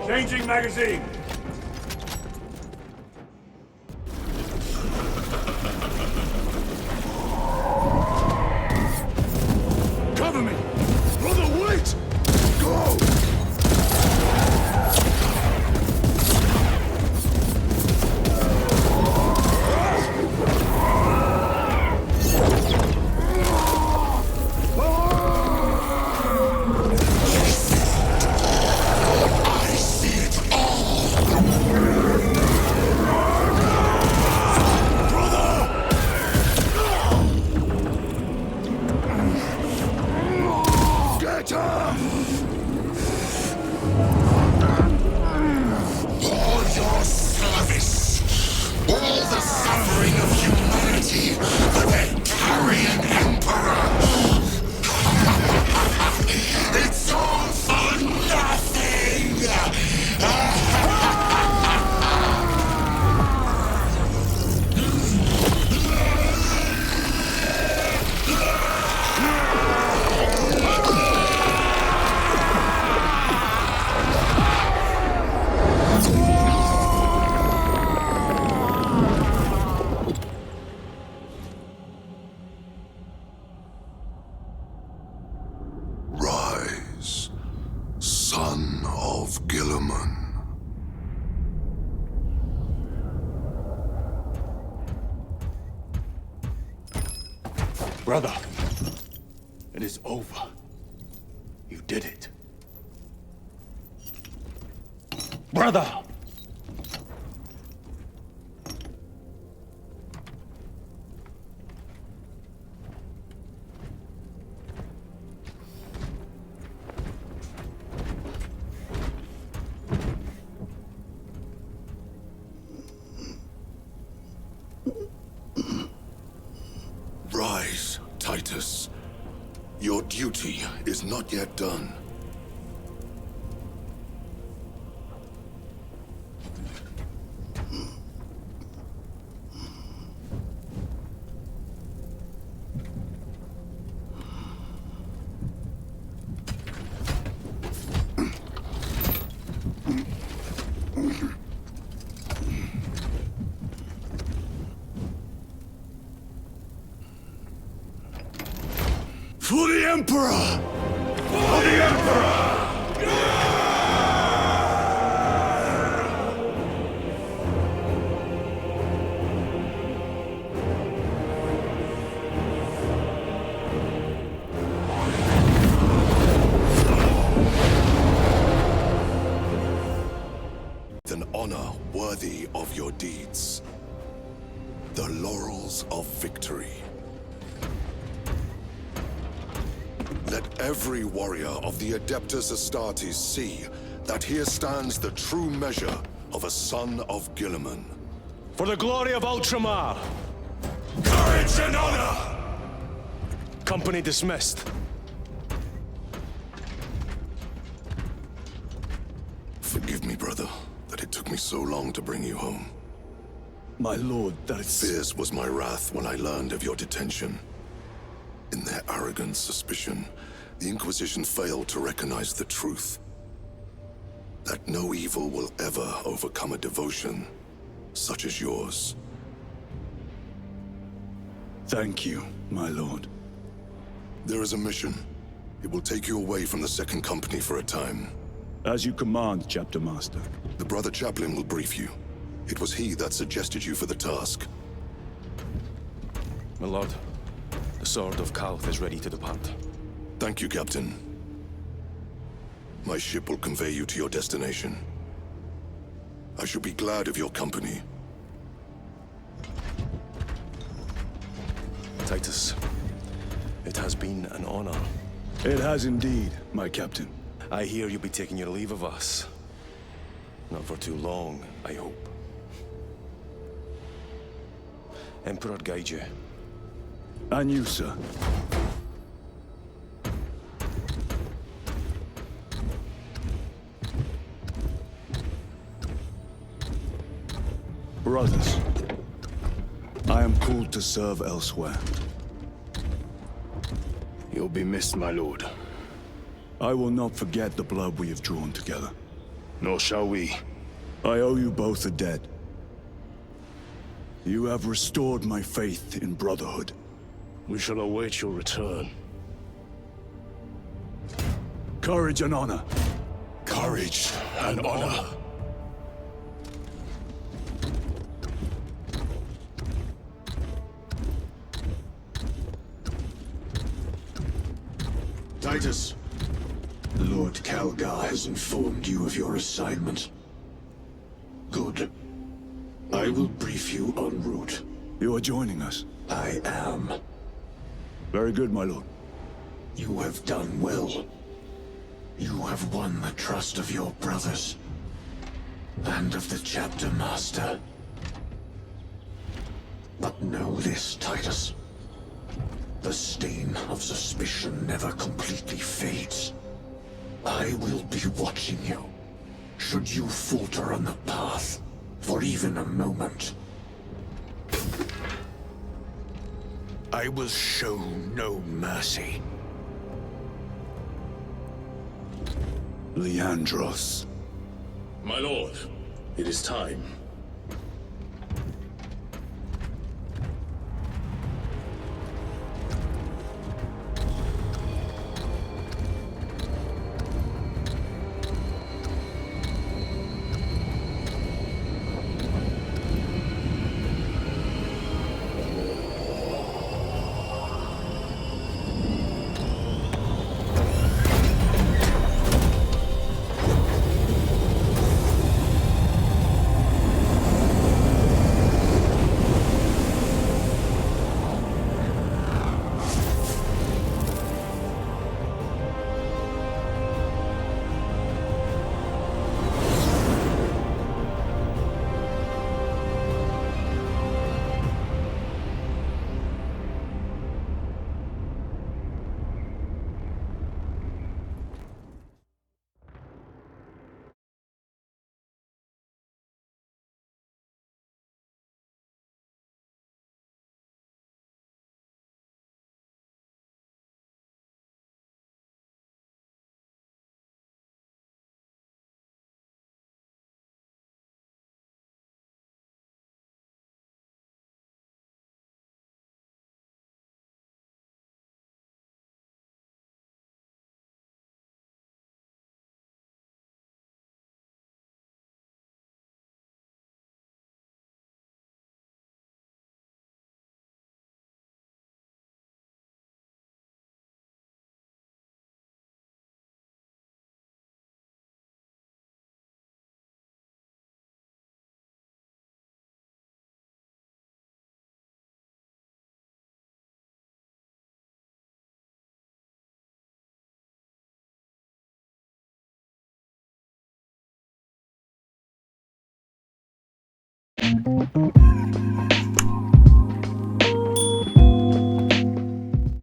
Speaker 3: Changing magazine!
Speaker 15: Cover me! Brother, wait! Go!
Speaker 3: Brother, it is over. You did it. Brother!
Speaker 16: Rise, Titus. Your duty is not yet done.
Speaker 15: For the Emperor! For the Emperor!
Speaker 16: An honor worthy of your deeds. The laurels of victory. Let every warrior of the Adeptus Astartes see that here stands the true measure of a son of Guilliman.
Speaker 1: For the glory of Ultramar!
Speaker 15: Courage and honor!
Speaker 1: Company dismissed.
Speaker 16: Forgive me, brother, that it took me so long to bring you home.
Speaker 3: My lord, that is...
Speaker 16: Fierce was my wrath when I learned of your detention. In their arrogant suspicion, the Inquisition failed to recognize the truth. That no evil will ever overcome a devotion such as yours.
Speaker 3: Thank you, my lord.
Speaker 16: There is a mission. It will take you away from the Second Company for a time.
Speaker 3: As you command, Chapter Master.
Speaker 16: The Brother Chaplain will brief you. It was he that suggested you for the task.
Speaker 1: My lord, the Sword of Kalth is ready to depart.
Speaker 16: Thank you, Captain. My ship will convey you to your destination. I shall be glad of your company.
Speaker 1: Titus, it has been an honor.
Speaker 3: It has indeed, my captain.
Speaker 1: I hear you'll be taking your leave of us. Not for too long, I hope. Emperor guide you.
Speaker 3: And you, sir. Brothers, I am called to serve elsewhere.
Speaker 15: You'll be missed, my lord.
Speaker 3: I will not forget the blood we have drawn together.
Speaker 2: Nor shall we.
Speaker 3: I owe you both a debt. You have restored my faith in brotherhood.
Speaker 2: We shall await your return.
Speaker 3: Courage and honor.
Speaker 2: Courage and honor.
Speaker 5: Titus, Lord Calgar has informed you of your assignment. Good. I will brief you en route.
Speaker 3: You are joining us?
Speaker 5: I am.
Speaker 3: Very good, my lord.
Speaker 5: You have done well. You have won the trust of your brothers. And of the chapter master. But know this, Titus. The stain of suspicion never completely fades. I will be watching you. Should you falter on the path, for even a moment. I will show no mercy.
Speaker 3: Leandros.
Speaker 2: My lord, it is time.